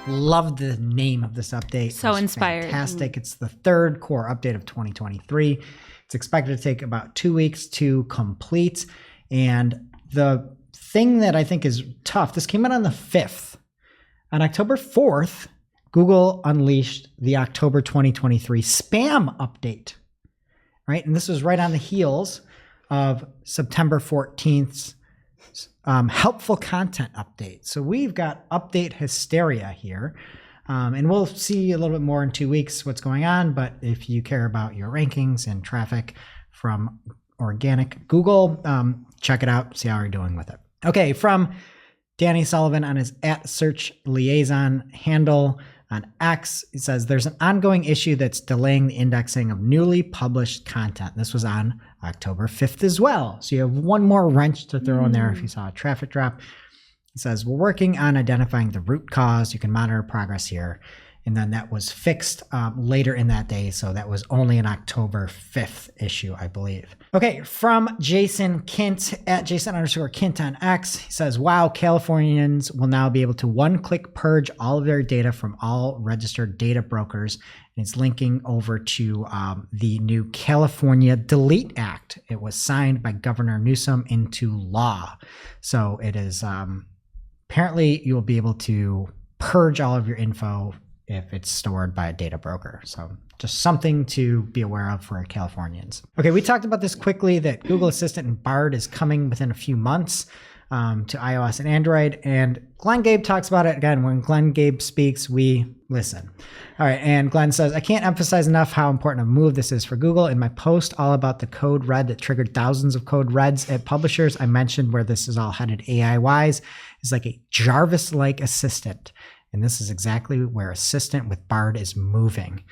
Love the name of this update. So inspired. Fantastic. It's the third core update of 2023. It's expected to take about 2 weeks to complete. And the thing that I think is tough, this came out on the 5th. On October 4th, Google unleashed the October 2023 spam update, right? And this was right on the heels of September 14th's helpful content update. So we've got update hysteria here. And we'll see a little bit more in 2 weeks what's going on. But if you care about your rankings and traffic from organic Google, check it out, see how you're doing with it. Okay, from Danny Sullivan on his @SearchLiaison handle on X, he says there's an ongoing issue that's delaying the indexing of newly published content. This was on October 5th as well. So you have one more wrench to throw in there if you saw a traffic drop. He says, we're working on identifying the root cause. You can monitor progress here. And then that was fixed later in that day. So that was only an October 5th issue, I believe. Okay, from Jason Kint @Jason_Kint on X. He says, wow, Californians will now be able to one-click purge all of their data from all registered data brokers. And it's linking over to the new California Delete Act. It was signed by Governor Newsom into law. So it is apparently you will be able to purge all of your info if it's stored by a data broker. So just something to be aware of for Californians. Okay, we talked about this quickly, that Google Assistant and Bard is coming within a few months to iOS and Android. And Glenn Gabe talks about it. Again, when Glenn Gabe speaks, we listen. All right, and Glenn says, I can't emphasize enough how important a move this is for Google. In my post all about the code red that triggered thousands of code reds at publishers, I mentioned where this is all headed AI-wise is like a Jarvis-like assistant. And this is exactly where Assistant with Bard is moving.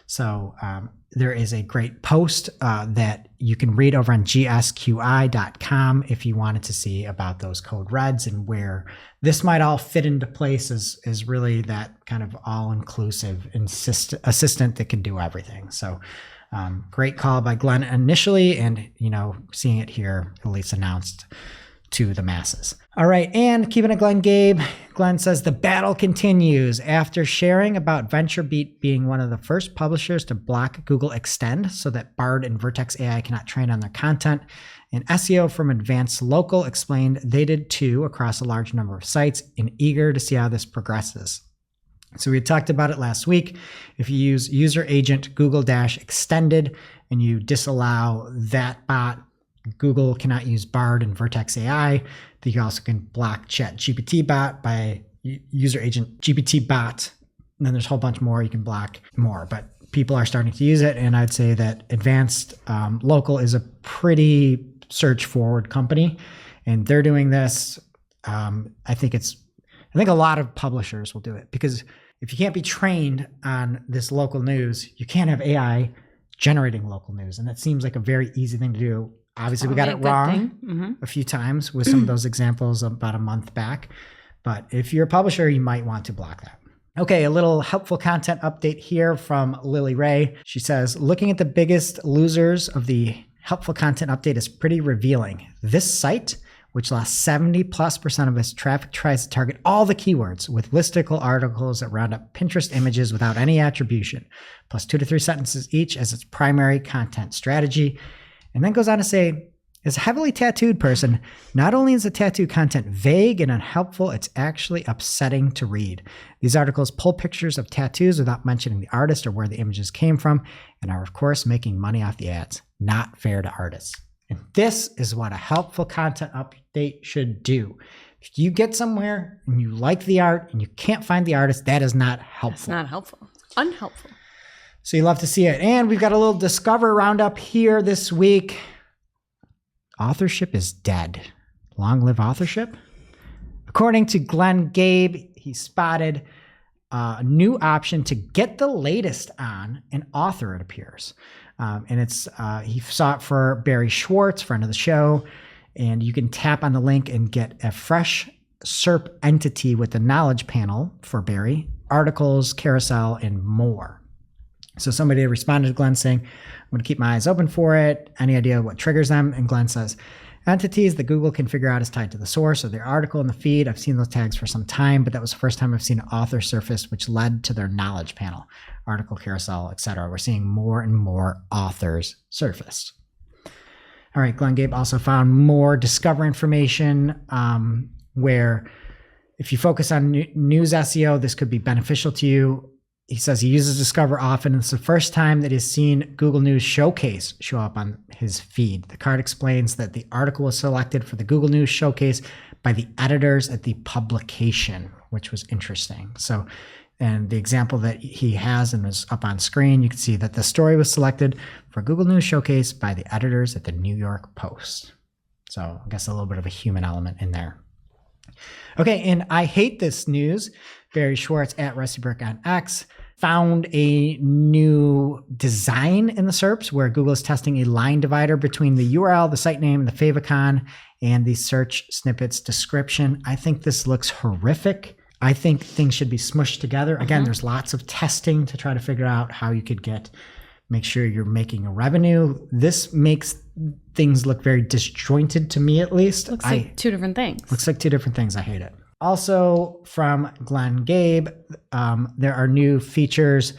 So there is a great post that you can read over on gsqi.com if you wanted to see about those code reds and where this might all fit into place is really that kind of all-inclusive assistant that can do everything. So great call by Glenn initially, and seeing it here at least announced to the masses. All right, and keeping it Glenn Gabe, Glenn says the battle continues. After sharing about VentureBeat being one of the first publishers to block Google Extend so that Bard and Vertex AI cannot train on their content, an SEO from Advanced Local explained they did too across a large number of sites and eager to see how this progresses. So we talked about it last week. If you use user agent Google-Extended and you disallow that bot, Google cannot use Bard and Vertex AI. You also can block ChatGPT bot by user agent GPT bot. And then there's a whole bunch more. You can block more, but people are starting to use it. And I'd say that Advanced Local is a pretty search forward company, and they're doing this. I think a lot of publishers will do it, because if you can't be trained on this local news, you can't have AI generating local news. And that seems like a very easy thing to do. Obviously, we got it wrong a few times with some of those examples about a month back. But if you're a publisher, you might want to block that. Okay, a little helpful content update here from Lily Ray. She says, looking at the biggest losers of the helpful content update is pretty revealing. This site, which lost 70+% of its traffic, tries to target all the keywords with listicle articles that round up Pinterest images without any attribution, plus 2 to 3 sentences each as its primary content strategy. And then goes on to say, As a heavily tattooed person, not only is the tattoo content vague and unhelpful, it's actually upsetting to read. These articles pull pictures of tattoos without mentioning the artist or where the images came from, and are, of course, making money off the ads. Not fair to artists. And this is what a helpful content update should do. If you get somewhere and you like the art and you can't find the artist, that is not helpful. It's not helpful. It's unhelpful. So you love to see it. And we've got a little Discover roundup here this week. Authorship is dead. Long live authorship. According to Glenn Gabe, he spotted a new option to get the latest on an author, it appears. And it's he saw it for Barry Schwartz, friend of the show. And you can tap on the link and get a fresh SERP entity with the knowledge panel for Barry, articles, carousel, and more. So somebody responded to Glenn saying, I'm going to keep my eyes open for it. Any idea what triggers them? And Glenn says, entities that Google can figure out is tied to the source of their article in the feed. I've seen those tags for some time, but that was the first time I've seen an author surface, which led to their knowledge panel, article carousel, etc. We're seeing more and more authors surface. All right, Glenn Gabe also found more Discover information where if you focus on news SEO, this could be beneficial to you. He says he uses Discover often, and it's the first time that he's seen Google News Showcase show up on his feed. The card explains that the article was selected for the Google News Showcase by the editors at the publication, which was interesting. So, and the example that he has and is up on screen, you can see that the story was selected for Google News Showcase by the editors at the New York Post. So I guess a little bit of a human element in there. Okay, and I hate this news. Barry Schwartz at RustyBrick on X found a new design in the SERPs where Google is testing a line divider between the URL, the site name, the favicon, and the search snippet's description. I think this looks horrific. I think things should be smushed together. Again, there's lots of testing to try to figure out how you could make sure you're making a revenue. This makes things look very disjointed to me, at least. Looks like two different things. Looks like two different things. I hate it. Also from Glenn Gabe, there are new features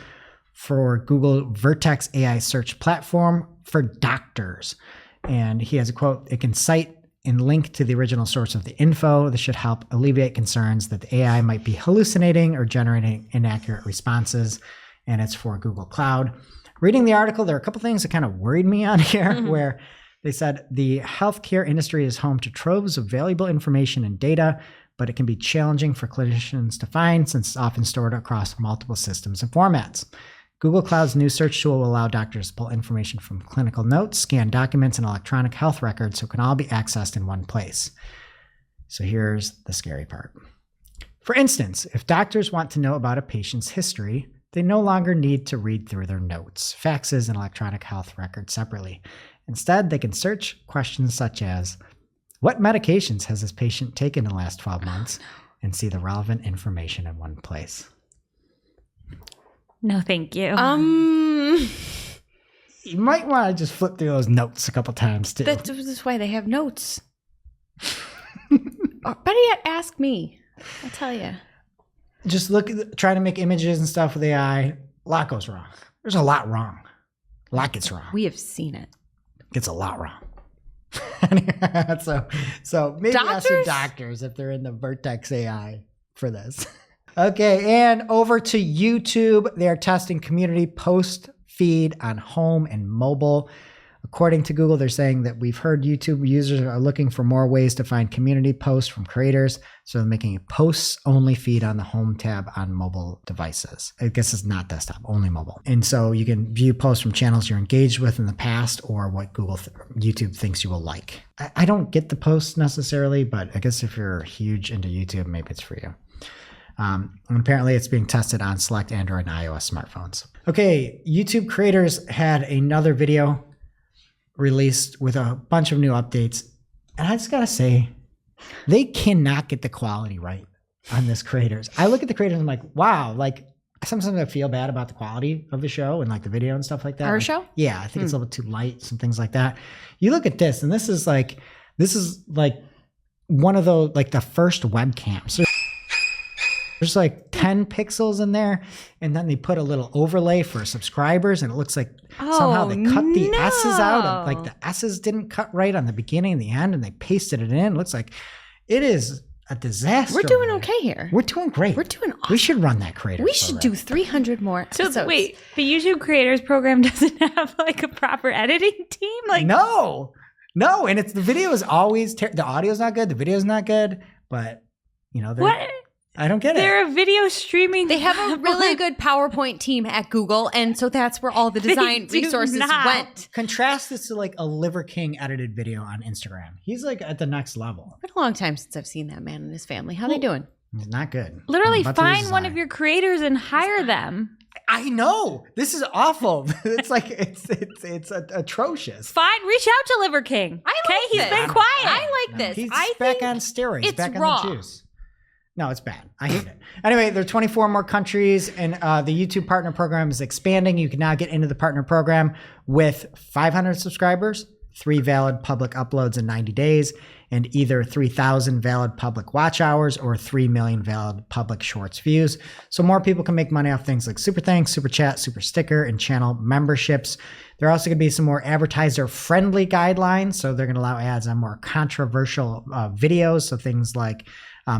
for Google Vertex AI search platform for doctors. And he has a quote, it can cite and link to the original source of the info. This should help alleviate concerns that the AI might be hallucinating or generating inaccurate responses. And it's for Google Cloud. Reading the article, there are a couple things that kind of worried me on here where they said the healthcare industry is home to troves of valuable information and data, but it can be challenging for clinicians to find since it's often stored across multiple systems and formats. Google Cloud's new search tool will allow doctors to pull information from clinical notes, scan documents, and electronic health records so it can all be accessed in one place. So here's the scary part. For instance, if doctors want to know about a patient's history, they no longer need to read through their notes, faxes, and electronic health records separately. Instead, they can search questions such as, what medications has this patient taken in the last 12 months? And see the relevant information in one place. No, thank you. You might want to just flip through those notes a couple times too. That's why they have notes. Better yet, ask me. I'll tell you. Just try to make images and stuff with AI. A lot goes wrong. There's a lot wrong. A lot gets wrong. We have seen it. Gets a lot wrong. so maybe ask your doctors if they're in the Vertex AI for this. Okay, and over to YouTube. They're testing community post feed on home and mobile. According to Google, they're saying that we've heard YouTube users are looking for more ways to find community posts from creators. So they're making a posts-only feed on the home tab on mobile devices. I guess it's not desktop, only mobile. And so you can view posts from channels you're engaged with in the past or what YouTube thinks you will like. I don't get the posts necessarily, but I guess if you're huge into YouTube, maybe it's for you. And apparently it's being tested on select Android and iOS smartphones. Okay, YouTube creators had another video released with a bunch of new updates. And I just gotta say, they cannot get the quality right on this creators. I look at the creators and I'm like, wow, like sometimes I feel bad about the quality of the show and like the video and stuff like that. Our like, show? Yeah, I think it's a little too light, some things like that. You look at this and this is like one of those, like the first webcams. There's like 10 pixels in there, and then they put a little overlay for subscribers, and it looks like somehow they cut the S's out. And, like the S's didn't cut right on the beginning and the end, and they pasted it in. It looks like it is a disaster. We're doing okay here. We're doing great. We're doing awesome. We should run that creator. We should do 300 more episodes. So wait, the YouTube creators program doesn't have like a proper editing team? Like No, and it's the video is always the audio's not good, the video's not good, but you know what? I don't get it. They're a video streaming. They have a really good PowerPoint team at Google, and so that's where all the design do resources not. went. Contrast this to like a Liver King edited video on Instagram. He's like at the next level. It's been a long time since I've seen that man and his family. How they doing? He's not good. Literally I'm about to find lose one his of eye. your creators and hire them. I know. This is awful. It's like it's atrocious. Fine, reach out to Liver King. I Okay, like he's this. been quiet. I like this. He's I back think on steroids. it's Back raw. on the juice. No, it's bad. I hate it. Anyway, there are 24 more countries, and the YouTube Partner Program is expanding. You can now get into the Partner Program with 500 subscribers, 3 valid public uploads in 90 days, and either 3,000 valid public watch hours or 3 million valid public shorts views. So more people can make money off things like Super Thanks, Super Chat, Super Sticker, and channel memberships. There are also going to be some more advertiser-friendly guidelines. So they're going to allow ads on more controversial videos. So things like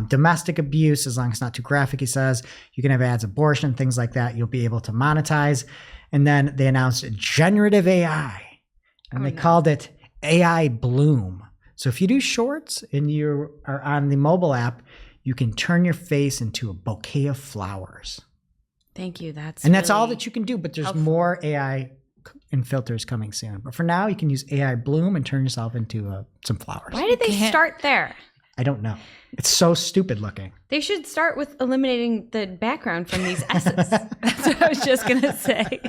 domestic abuse, as long as it's not too graphic, he says. You can have ads, abortion, things like that. You'll be able to monetize. And then they announced generative AI, and they called it AI Bloom. So if you do shorts and you are on the mobile app, you can turn your face into a bouquet of flowers. Thank you. That's all really that you can do, but there's helpful. more AI and filters coming soon. But for now, you can use AI Bloom and turn yourself into some flowers. Why did they start there? I don't know. It's so stupid looking. They should start with eliminating the background from these S's. That's what I was just going to say.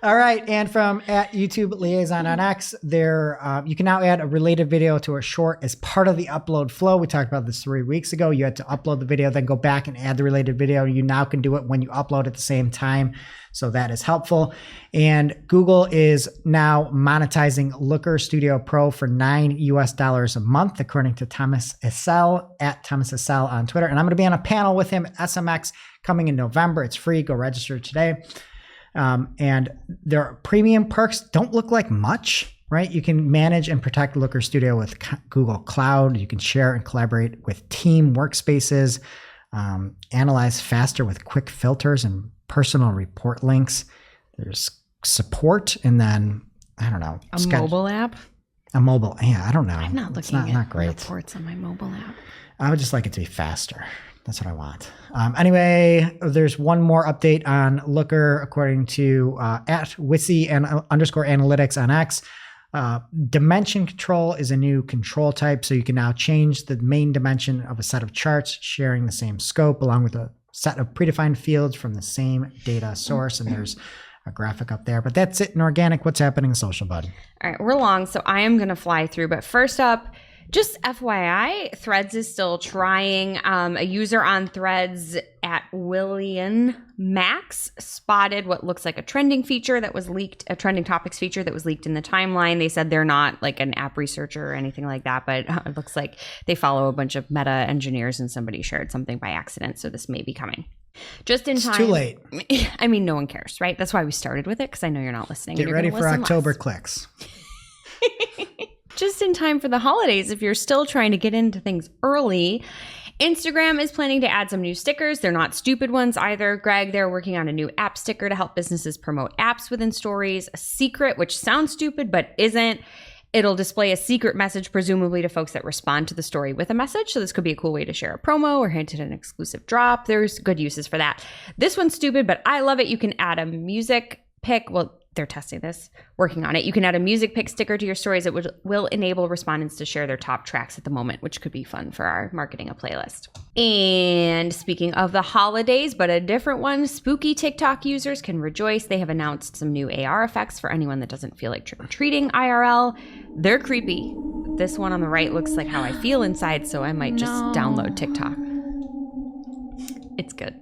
All right. And from at YouTube Liaison on X, there you can now add a related video to a short as part of the upload flow. We talked about this 3 weeks ago. You had to upload the video, then go back and add the related video. You now can do it when you upload at the same time. So that is helpful. And Google is now monetizing Looker Studio Pro for $9 a month, according to Thomas Essel at Thomas Essel on Twitter. And I'm going to be on a panel with him at SMX coming in November. It's free. Go register today. And their premium perks don't look like much, right? You can manage and protect Looker Studio with Google Cloud. You can share and collaborate with team workspaces, analyze faster with quick filters and personal report links. There's support, and then I don't know, A mobile app? A mobile, yeah, I don't know. I'm not It's looking at not great. reports on my mobile app. I would just like it to be faster. That's what I want. Anyway, there's one more update on Looker, according to at Wissy and _analytics on X. Dimension control is a new control type, so you can now change the main dimension of a set of charts, sharing the same scope along with a set of predefined fields from the same data source. And there's a graphic up there. But that's it in organic. What's happening in social, bud? All right, we're long, so I am going to fly through. But first up, just FYI, Threads is still trying. A user on Threads at William Max spotted what looks like a trending feature that was leaked, a trending topics feature that was leaked in the timeline. They said they're not like an app researcher or anything like that, but it looks like they follow a bunch of meta engineers and somebody shared something by accident. So this may be coming. Just in time. It's too late. I mean, no one cares, right? That's why we started with it, because I know you're not listening. Get and you're ready gonna for listen October less. clicks. Just in time for the holidays, if you're still trying to get into things early, Instagram is planning to add some new stickers. They're not stupid ones either. Greg, they're working on a new app sticker to help businesses promote apps within stories. A secret, which sounds stupid but isn't. It'll display a secret message, presumably to folks that respond to the story with a message. So this could be a cool way to share a promo or hint at an exclusive drop. There's good uses for that. This one's stupid, but I love it. You can add a music pick. Well, they're testing this, working on it. You can add a music pick sticker to your stories that will enable respondents to share their top tracks at the moment, which could be fun for our marketing a playlist. And speaking of the holidays, but a different one, spooky TikTok users can rejoice. They have announced some new AR effects for anyone that doesn't feel like trick-or-treating IRL. They're creepy. This one on the right looks like how I feel inside, so I might just download TikTok. It's good.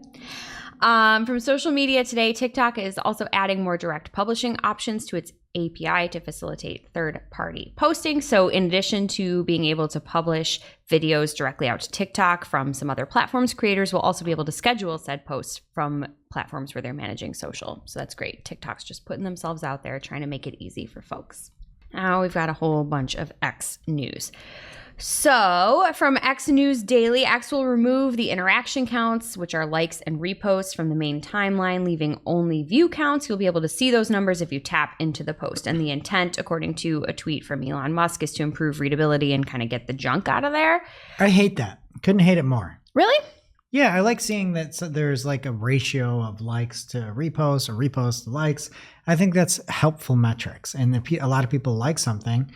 From social media today, TikTok is also adding more direct publishing options to its API to facilitate third-party posting. So in addition to being able to publish videos directly out to TikTok from some other platforms, creators will also be able to schedule said posts from platforms where they're managing social. So that's great. TikTok's just putting themselves out there, trying to make it easy for folks. Now we've got a whole bunch of X news. So from X News Daily, X will remove the interaction counts, which are likes and reposts, from the main timeline, leaving only view counts. You'll be able to see those numbers if you tap into the post. And the intent, according to a tweet from Elon Musk, is to improve readability and kind of get the junk out of there. I hate that. Couldn't hate it more. Really? Yeah, I like seeing that there's like a ratio of likes to reposts or reposts to likes. I think that's helpful metrics. And a lot of people like something,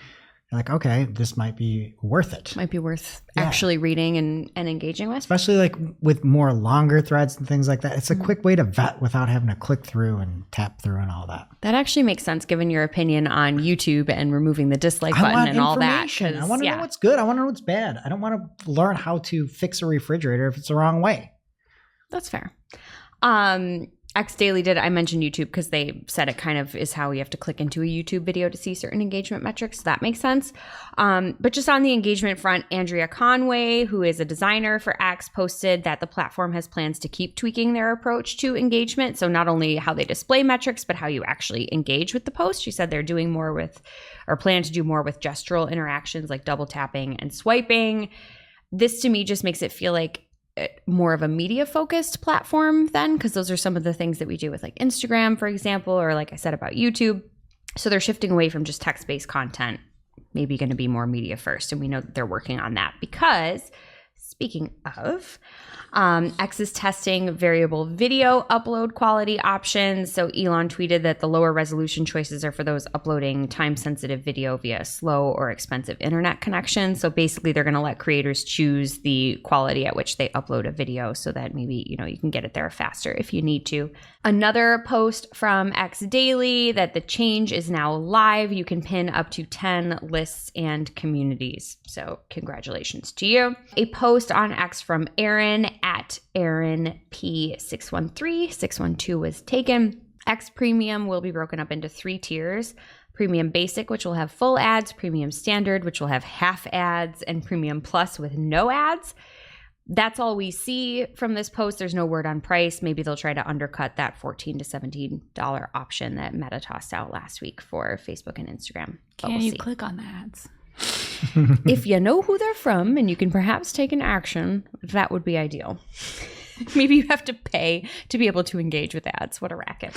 they're like, okay, this might be worth it. Might be worth actually reading and engaging with. Especially like with more longer threads and things like that. It's a quick way to vet without having to click through and tap through and all that. That actually makes sense given your opinion on YouTube and removing the dislike button and all that. I want to know what's good. I want to know what's bad. I don't want to learn how to fix a refrigerator if it's the wrong way. That's fair. X Daily I mentioned YouTube because they said it kind of is how you have to click into a YouTube video to see certain engagement metrics. So that makes sense. But just on the engagement front, Andrea Conway, who is a designer for X, posted that the platform has plans to keep tweaking their approach to engagement. So not only how they display metrics, but how you actually engage with the post. She said they're doing more with, or plan to do more with gestural interactions like double tapping and swiping. This to me just makes it feel like more of a media focused platform then, because those are some of the things that we do with like Instagram, for example, or like I said about YouTube. So they're shifting away from just text-based content, maybe going to be more media first. And we know that they're working on that because, speaking of, X is testing variable video upload quality options. So Elon tweeted that the lower resolution choices are for those uploading time-sensitive video via slow or expensive internet connection. So basically, they're going to let creators choose the quality at which they upload a video so that maybe, you can get it there faster if you need to. Another post from X Daily that the change is now live. You can pin up to 10 lists and communities. So congratulations to you. A post on X from Aaron at Aaron P613. 612 was taken. X Premium will be broken up into 3 tiers. Premium Basic, which will have full ads. Premium Standard, which will have half ads. And Premium Plus with no ads. That's all we see from this post. There's no word on price. Maybe they'll try to undercut that $14 to $17 option that Meta tossed out last week for Facebook and Instagram. Can you click on the ads? If you know who they're from and you can perhaps take an action, that would be ideal. Maybe you have to pay to be able to engage with ads. What a racket.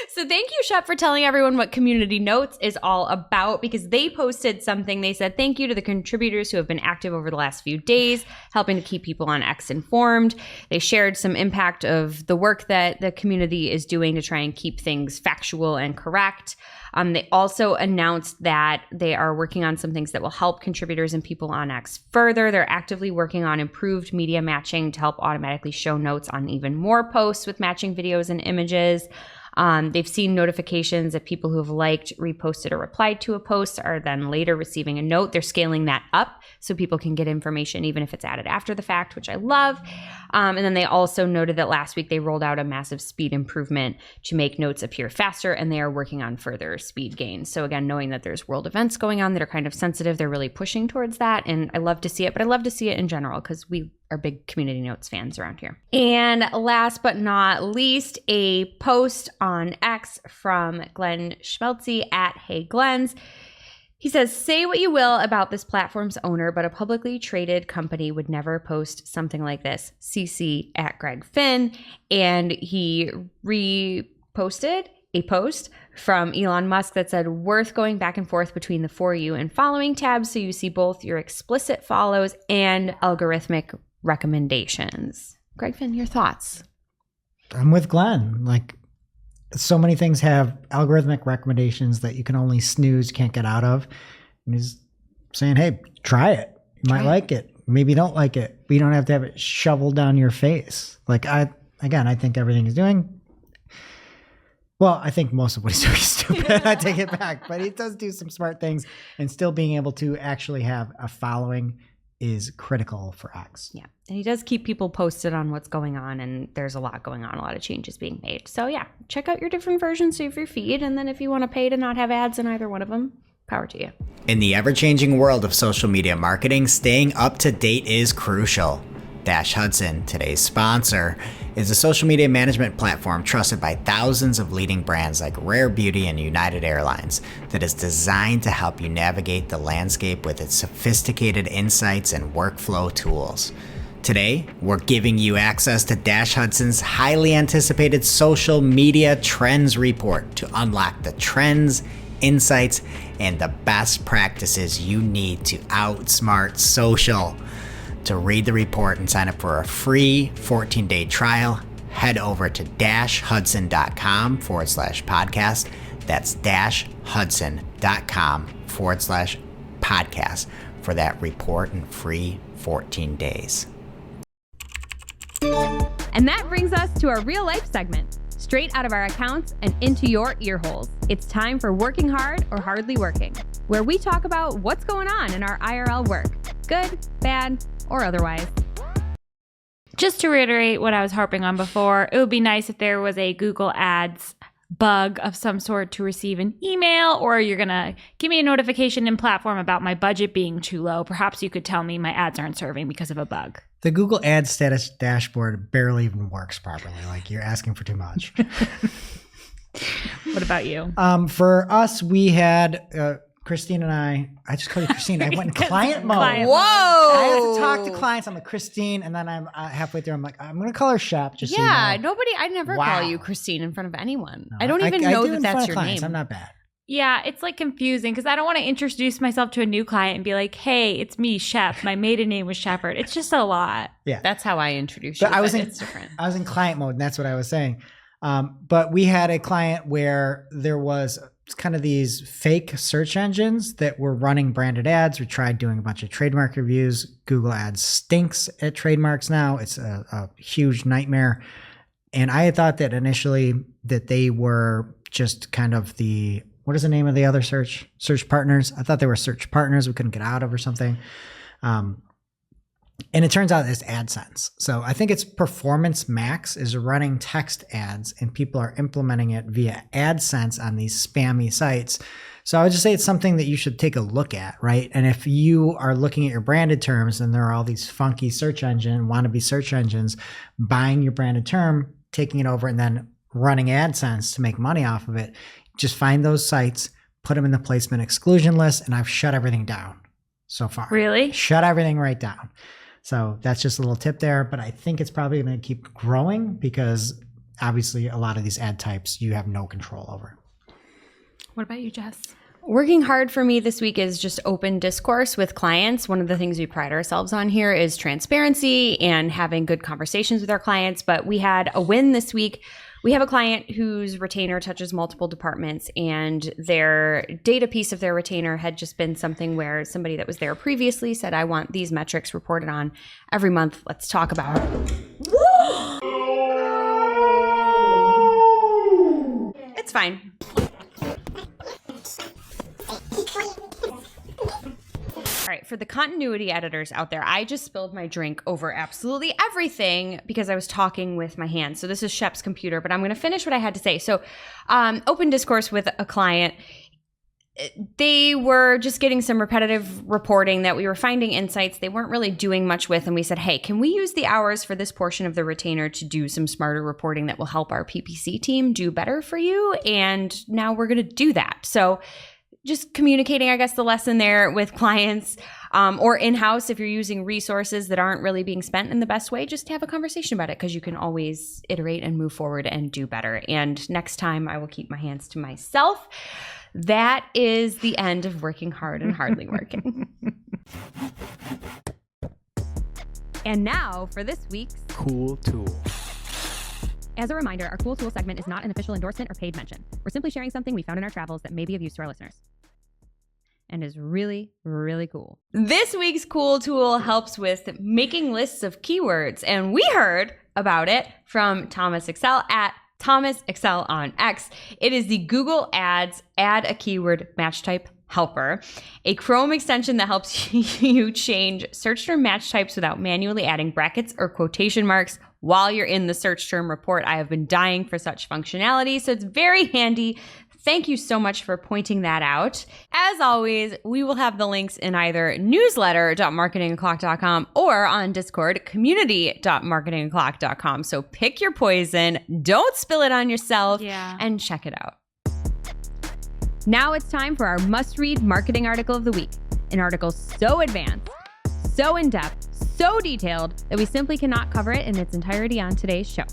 So thank you, Shep, for telling everyone what Community Notes is all about, because they posted something. They said, thank you to the contributors who have been active over the last few days, helping to keep people on X informed. They shared some impact of the work that the community is doing to try and keep things factual and correct. They also announced that they are working on some things that will help contributors and people on X further. They're actively working on improved media matching to help automatically show notes on even more posts with matching videos and images. They've seen notifications that people who have liked, reposted, or replied to a post are then later receiving a note. They're scaling that up so people can get information even if it's added after the fact, which I love. And then they also noted that last week they rolled out a massive speed improvement to make notes appear faster, and they are working on further speed gains. So again, knowing that there's world events going on that are kind of sensitive, they're really pushing towards that. And I love to see it, but I love to see it in general because we are big Community Notes fans around here. And last but not least, a post on X from Glenn Schmelze at Hey Glens. He says, say what you will about this platform's owner, but a publicly traded company would never post something like this. CC at Greg Finn. And he reposted a post from Elon Musk that said, worth going back and forth between the For You and Following tabs so you see both your explicit follows and algorithmic recommendations. Greg Finn, your thoughts? I'm with Glenn. Like, so many things have algorithmic recommendations that you can only snooze, can't get out of. And he's saying, hey, try it. You might like it. Maybe you don't like it. But you don't have to have it shoveled down your face. Like, I think everything he's doing. Well, I think most of what he's doing is stupid. I take it back. But he does do some smart things, and still being able to actually have a following is critical for X. Yeah. And he does keep people posted on what's going on, and there's a lot going on, a lot of changes being made. So yeah, check out your different versions of your feed. And then if you want to pay to not have ads in either one of them, power to you. In the ever-changing world of social media marketing, staying up to date is crucial. Dash Hudson, today's sponsor, is a social media management platform trusted by thousands of leading brands like Rare Beauty and United Airlines that is designed to help you navigate the landscape with its sophisticated insights and workflow tools. Today, we're giving you access to Dash Hudson's highly anticipated social media trends report to unlock the trends, insights, and the best practices you need to outsmart social. To read the report and sign up for a free 14-day trial, head over to dashhudson.com/podcast. That's dashhudson.com/podcast for that report and free 14 days. And that brings us to our real life segment, straight out of our accounts and into your ear holes. It's time for Working Hard or Hardly Working, where we talk about what's going on in our IRL work, good, bad, or otherwise. Just to reiterate what I was harping on before, it would be nice if there was a Google Ads bug of some sort to receive an email, or you're going to give me a notification in platform about my budget being too low. Perhaps you could tell me my ads aren't serving because of a bug. The Google Ads status dashboard barely even works properly. Like, you're asking for too much. What about you? For us, we had Christine and I just call you Christine. I went in client mode. Client Whoa! I have to talk to clients. I'm like, Christine, and then I'm halfway through. I'm like, I'm going to call her Shep. Just so you know. I never call you Christine in front of anyone. I don't even know do that in that's front of your clients. name. I'm not bad. Yeah, it's like confusing because I don't want to introduce myself to a new client and be like, hey, it's me, Shep. My maiden name was Shepherd. It's just a lot. Yeah. That's how I introduce you. But It's different. I was in client mode, and that's what I was saying. But we had a client where there was kind of these fake search engines that were running branded ads. We tried doing a bunch of trademark reviews. Google Ads stinks at trademarks now. It's a huge nightmare. And I had thought that initially that they were just kind of the, what is the name of the other search partners? I thought they were search partners we couldn't get out of or something. And it turns out it's AdSense. So I think it's Performance Max is running text ads, and people are implementing it via AdSense on these spammy sites. So I would just say it's something that you should take a look at, right? And if you are looking at your branded terms and there are all these funky wannabe search engines buying your branded term, taking it over, and then running AdSense to make money off of it, just find those sites, put them in the placement exclusion list, and I've shut everything down so far. Really? Shut everything right down. So that's just a little tip there, but I think it's probably going to keep growing because obviously a lot of these ad types you have no control over. What about you, Jess? Working hard for me this week is just open discourse with clients. One of the things we pride ourselves on here is transparency and having good conversations with our clients. But we had a win this week. We have a client whose retainer touches multiple departments, and their data piece of their retainer had just been something where somebody that was there previously said, I want these metrics reported on every month. Let's talk about it. It's fine. All right, for the continuity editors out there, I just spilled my drink over absolutely everything because I was talking with my hands. So this is Shep's computer, but I'm going to finish what I had to say. So open discourse with a client. They were just getting some repetitive reporting that we were finding insights they weren't really doing much with. And we said, hey, can we use the hours for this portion of the retainer to do some smarter reporting that will help our PPC team do better for you? And now we're going to do that. So just communicating, I guess, the lesson there with clients or in-house. If you're using resources that aren't really being spent in the best way, just have a conversation about it because you can always iterate and move forward and do better. And next time I will keep my hands to myself. That is the end of Working Hard and Hardly Working. And now for this week's Cool Tool. As a reminder, our Cool Tool segment is not an official endorsement or paid mention. We're simply sharing something we found in our travels that may be of use to our listeners. And is really, really cool. This week's Cool Tool helps with making lists of keywords, and we heard about it from Thomas Excel at Thomas Excel on X. It is the Google Ads Add a Keyword Match Type Helper, a Chrome extension that helps you change search term match types without manually adding brackets or quotation marks while you're in the search term report. I have been dying for such functionality, so it's very handy. Thank you so much for pointing that out. As always, we will have the links in either newsletter.marketingoclock.com or on Discord, community.marketingoclock.com. So pick your poison, don't spill it on yourself, and check it out. Now it's time for our must-read marketing article of the week. An article so advanced, so in-depth, so detailed that we simply cannot cover it in its entirety on today's show.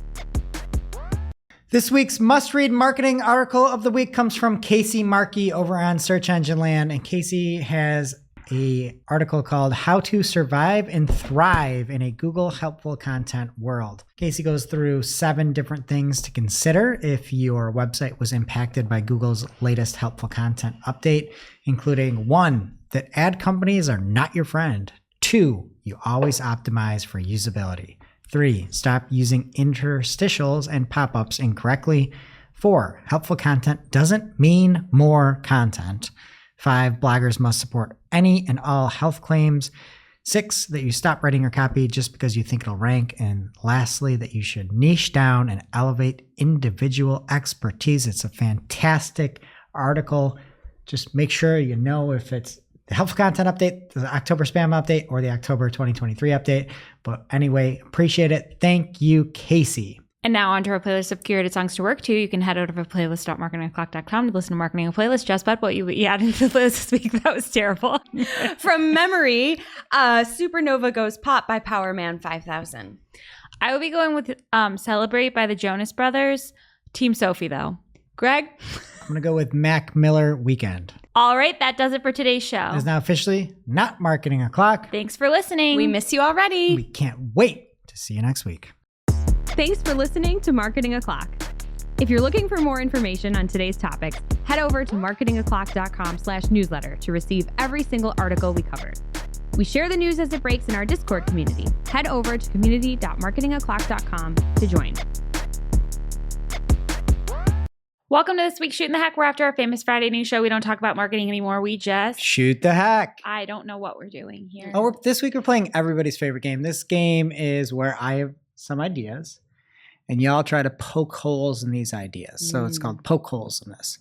This week's must-read marketing article of the week comes from Casey Markey over on Search Engine Land. And Casey has an article called How to Survive and Thrive in a Google Helpful Content World. Casey goes through 7 different things to consider if your website was impacted by Google's latest helpful content update, including 1, that ad companies are not your friend. 2, you always optimize for usability. 3, stop using interstitials and pop-ups incorrectly. 4, helpful content doesn't mean more content. 5, bloggers must support any and all health claims. 6, that you stop writing your copy just because you think it'll rank. And lastly, that you should niche down and elevate individual expertise. It's a fantastic article. Just make sure you know if it's the helpful content update, the October spam update, or the October 2023 update. But anyway, appreciate it. Thank you, Casey. And now onto our playlist of curated songs to work to. You can head over to playlist.marketingoclock.com to listen to Marketing and Playlist. Just about what you added to the list this week. That was terrible. From memory, Supernova Goes Pop by Powerman 5000. I will be going with Celebrate by the Jonas Brothers. Team Sophie, though. Greg? I'm going to go with Mac Miller Weekend. All right, that does it for today's show. It is now officially not Marketing O'Clock. Thanks for listening. We miss you already. We can't wait to see you next week. Thanks for listening to Marketing O'Clock. If you're looking for more information on today's topics, head over to marketingoclock.com/newsletter to receive every single article we covered. We share the news as it breaks in our Discord community. Head over to community.marketingoclock.com to join. Welcome to this week's Shootin' the Heck. We're after our famous Friday news show. We don't talk about marketing anymore. We just shoot the heck. I don't know what we're doing here. This week we're playing everybody's favorite game. This game is where I have some ideas and y'all try to poke holes in these ideas. So it's called Poke Holes in this.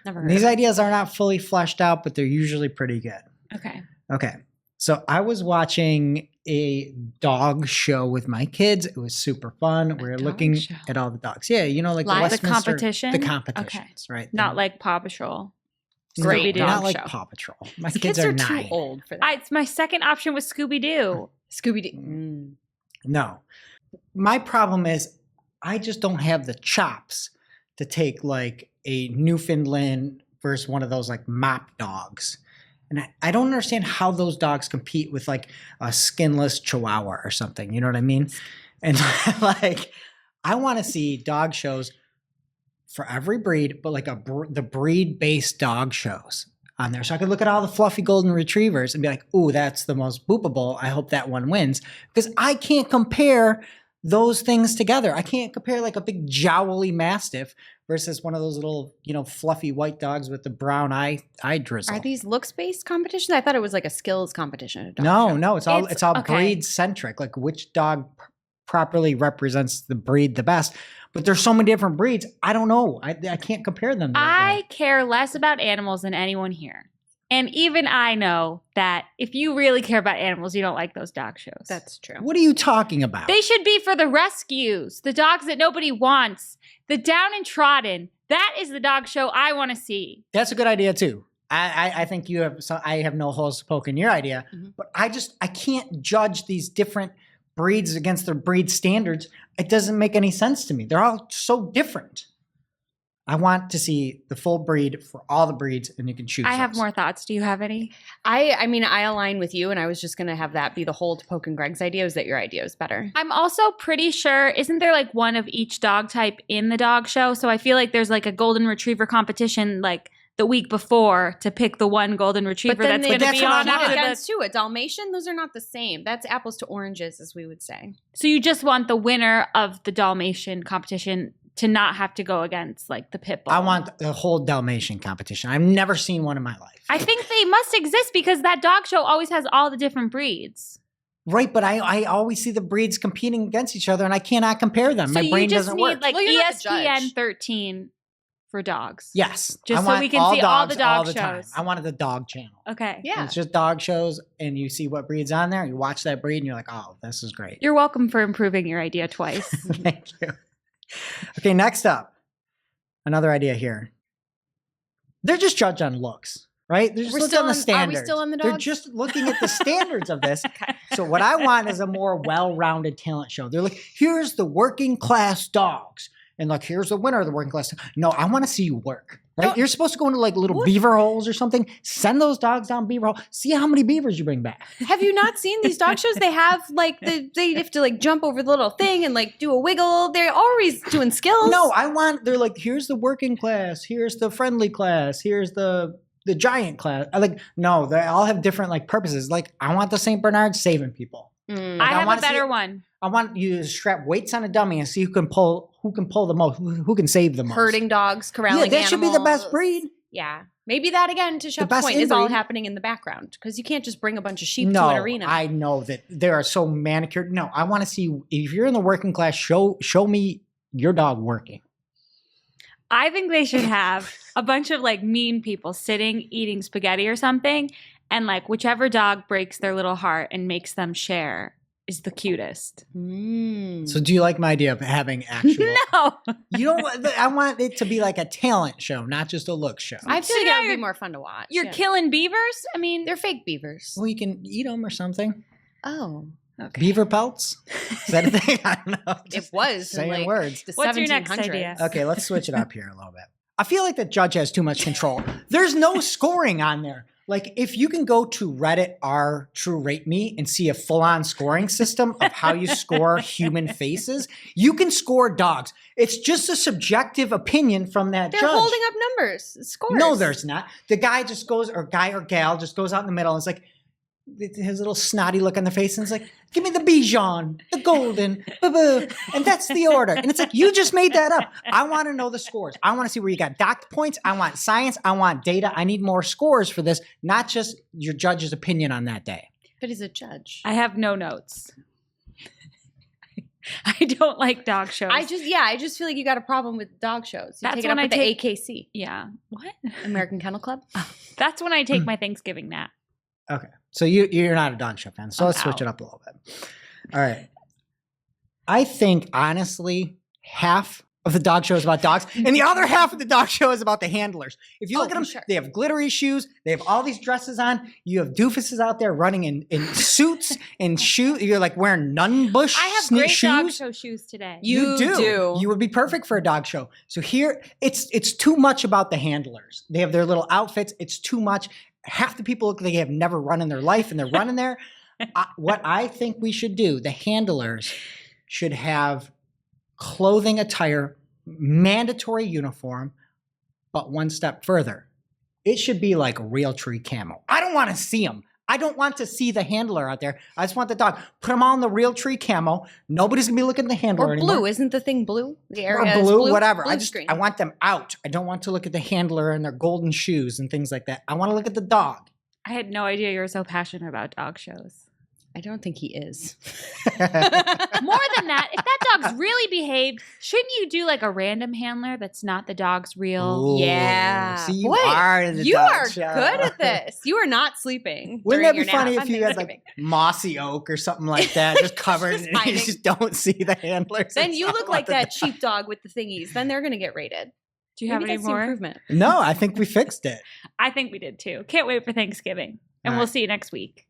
Never heard These of it. ideas are not fully fleshed out, but they're usually pretty good. Okay. So I was watching a dog show with my kids. It was super fun. We were looking at all the dogs. Yeah, you know, like Live, the the competition? The competitions, right? Not like Paw Patrol. Great Scooby-Doo. Not like show. Paw Patrol. My The kids, kids are are 9. too old for that. It's my second option was Scooby-Doo. Scooby-Doo. No. My problem is I just don't have the chops to take like a Newfoundland versus one of those like mop dogs. And I don't understand how those dogs compete with like a skinless Chihuahua or something. You know what I mean? And like, I want to see dog shows for every breed, but like the breed-based dog shows on there. So I could look at all the fluffy golden retrievers and be like, ooh, that's the most boopable. I hope that one wins. Because I can't compare those things together. I can't compare like a big jowly Mastiff versus one of those little, fluffy white dogs with the brown eye drizzle. Are these looks-based competitions? I thought it was like a skills competition. At a dog show. No, it's all okay. breed centric. Like which dog properly represents the breed the best. But there's so many different breeds. I don't know. I can't compare them. I care less about animals than anyone here. And even I know that if you really care about animals, you don't like those dog shows. That's true. What are you talking about? They should be for the rescues, the dogs that nobody wants, the down and trodden. That is the dog show I want to see. That's a good idea too. I think you have. I have no holes to poke in your idea, but I can't judge these different breeds against their breed standards. It doesn't make any sense to me. They're all so different. I want to see the full breed for all the breeds, and you can choose. I have those. more thoughts. Do you have any? I mean, I align with you, and I was just going to have that be the whole to Poke and Greg's idea. Is that your idea is better? I'm also pretty sure, isn't there like one of each dog type in the dog show? So I feel like there's like a golden retriever competition like the week before to pick the one golden retriever that's going to be on after against too. A Dalmatian, those are not the same. That's apples to oranges, as we would say. So you just want the winner of the Dalmatian competition to not have to go against like the pit bull. I want the whole Dalmatian competition. I've never seen one in my life. I think they must exist because that dog show always has all the different breeds. Right, but I always see the breeds competing against each other, and I cannot compare them. My brain doesn't work. Like Well, you're not the judge. ESPN 13 for dogs. Yes, Just I so want we can see all the dog the time. shows. I wanted the dog channel. Okay. Yeah. It's just dog shows, and you see what breed's on there. You watch that breed, and you're like, oh, this is great. You're welcome for improving your idea twice. Thank you. Okay, next up, another idea here. They're just judged on looks, right? They're just looking on the standards. Are we still on the They're dogs? just looking at the standards of this. So what I want is a more well-rounded talent show. They're like, here's the working class dogs. And like, here's the winner of the working class. No, I want to see you work. Right? No. You're supposed to go into like little beaver holes or something. Send those dogs down beaver hole. See how many beavers you bring back. Have you not seen these dog shows? They have like they have to like jump over the little thing and like do a wiggle. They're always doing skills. No, they're like, here's the working class. Here's the friendly class. Here's the giant class. No, they all have different like purposes. Like, I want the St. Bernard saving people. I have wanna a better see- one. I want you to strap weights on a dummy and see who can pull the most, who can save the most. Herding dogs, corralling Yeah, that should be the best animals. breed. Yeah. Maybe that again, to Shep's best point, is all inbreed. happening in the background because you can't just bring a bunch of sheep No, to an arena. I know that they are so manicured. No, I want to see, if you're in the working class, show me your dog working. I think they should have a bunch of like mean people sitting eating spaghetti or something, and like whichever dog breaks their little heart and makes them share is the cutest. So do you like my idea of having actual? No. You know what? I want it to be like a talent show, not just a look show. I feel So like now that would you're- be more fun to watch. You're Yeah. killing beavers? I mean, They're fake beavers. Well, you can eat them or something. Oh. okay. Beaver pelts? Is that a thing? I don't know. It Just was in, saying like, words. the What's your next 1700s. idea? Okay, let's switch it up here a little bit. I feel like the judge has too much control. There's no scoring on there. Like, if you can go to Reddit r True Rate Me and see a full-on scoring system of how you score human faces, you can score dogs. It's just a subjective opinion from that They're judge. holding up numbers, scores. No, there's not. The guy just goes, or guy or gal just goes out in the middle and it's like, his little snotty look on the face, and it's like, give me the Bichon, the Golden, boo-boo, and that's the order. And it's like, you just made that up. I want to know the scores. I want to see where you got docked points. I want science. I want data. I need more scores for this, not just your judge's opinion on that day. But he's a judge. I have no notes. I don't like dog shows. I just feel like you got a problem with dog shows. You That's take it up when with I the AKC, yeah. What? American Kennel Club. That's when I take my Thanksgiving nap. Okay. So you're not a dog show fan. So I'm let's switch out. it up a little bit. All right. I think, honestly, half of the dog show is about dogs, and the other half of the dog show is about the handlers. If you look at them, sure. they have glittery shoes. They have all these dresses on. You have doofuses out there running in suits and shoes. You're like wearing nun bush I have great shoes. dog show shoes today. You do. You would be perfect for a dog show. So here, it's too much about the handlers. They have their little outfits. It's too much. Half the people look like they have never run in their life, and they're running there. What I think we should do, the handlers should have clothing attire, mandatory uniform, but one step further. It should be like Realtree camo. I don't want to see them. I don't want to see the handler out there. I just want the dog. Put them all in the Realtree camo. Nobody's going to be looking at the handler Or anymore. blue. Isn't the thing blue? The Or area is blue, whatever. Blue I screen. want them out. I don't want to look at the handler and their golden shoes and things like that. I want to look at the dog. I had no idea you were so passionate about dog shows. I don't think he is. More than that, if that dog's really behaved, shouldn't you do like a random handler that's not the dog's real? Ooh, Yeah. See, you Boy, are the You dog are show. good at this. You are not sleeping. Wouldn't during that be your funny nap if on you had Thanksgiving. like mossy oak or something like that, just covered, Just and you hiding. just don't see the handlers? Then and you stuff look like the that sheepdog with the thingies. Then they're going to get rated. Do you have Maybe any that's the more? improvement. No, I think we fixed it. I think we did too. Can't wait for Thanksgiving. And All we'll right. see you next week.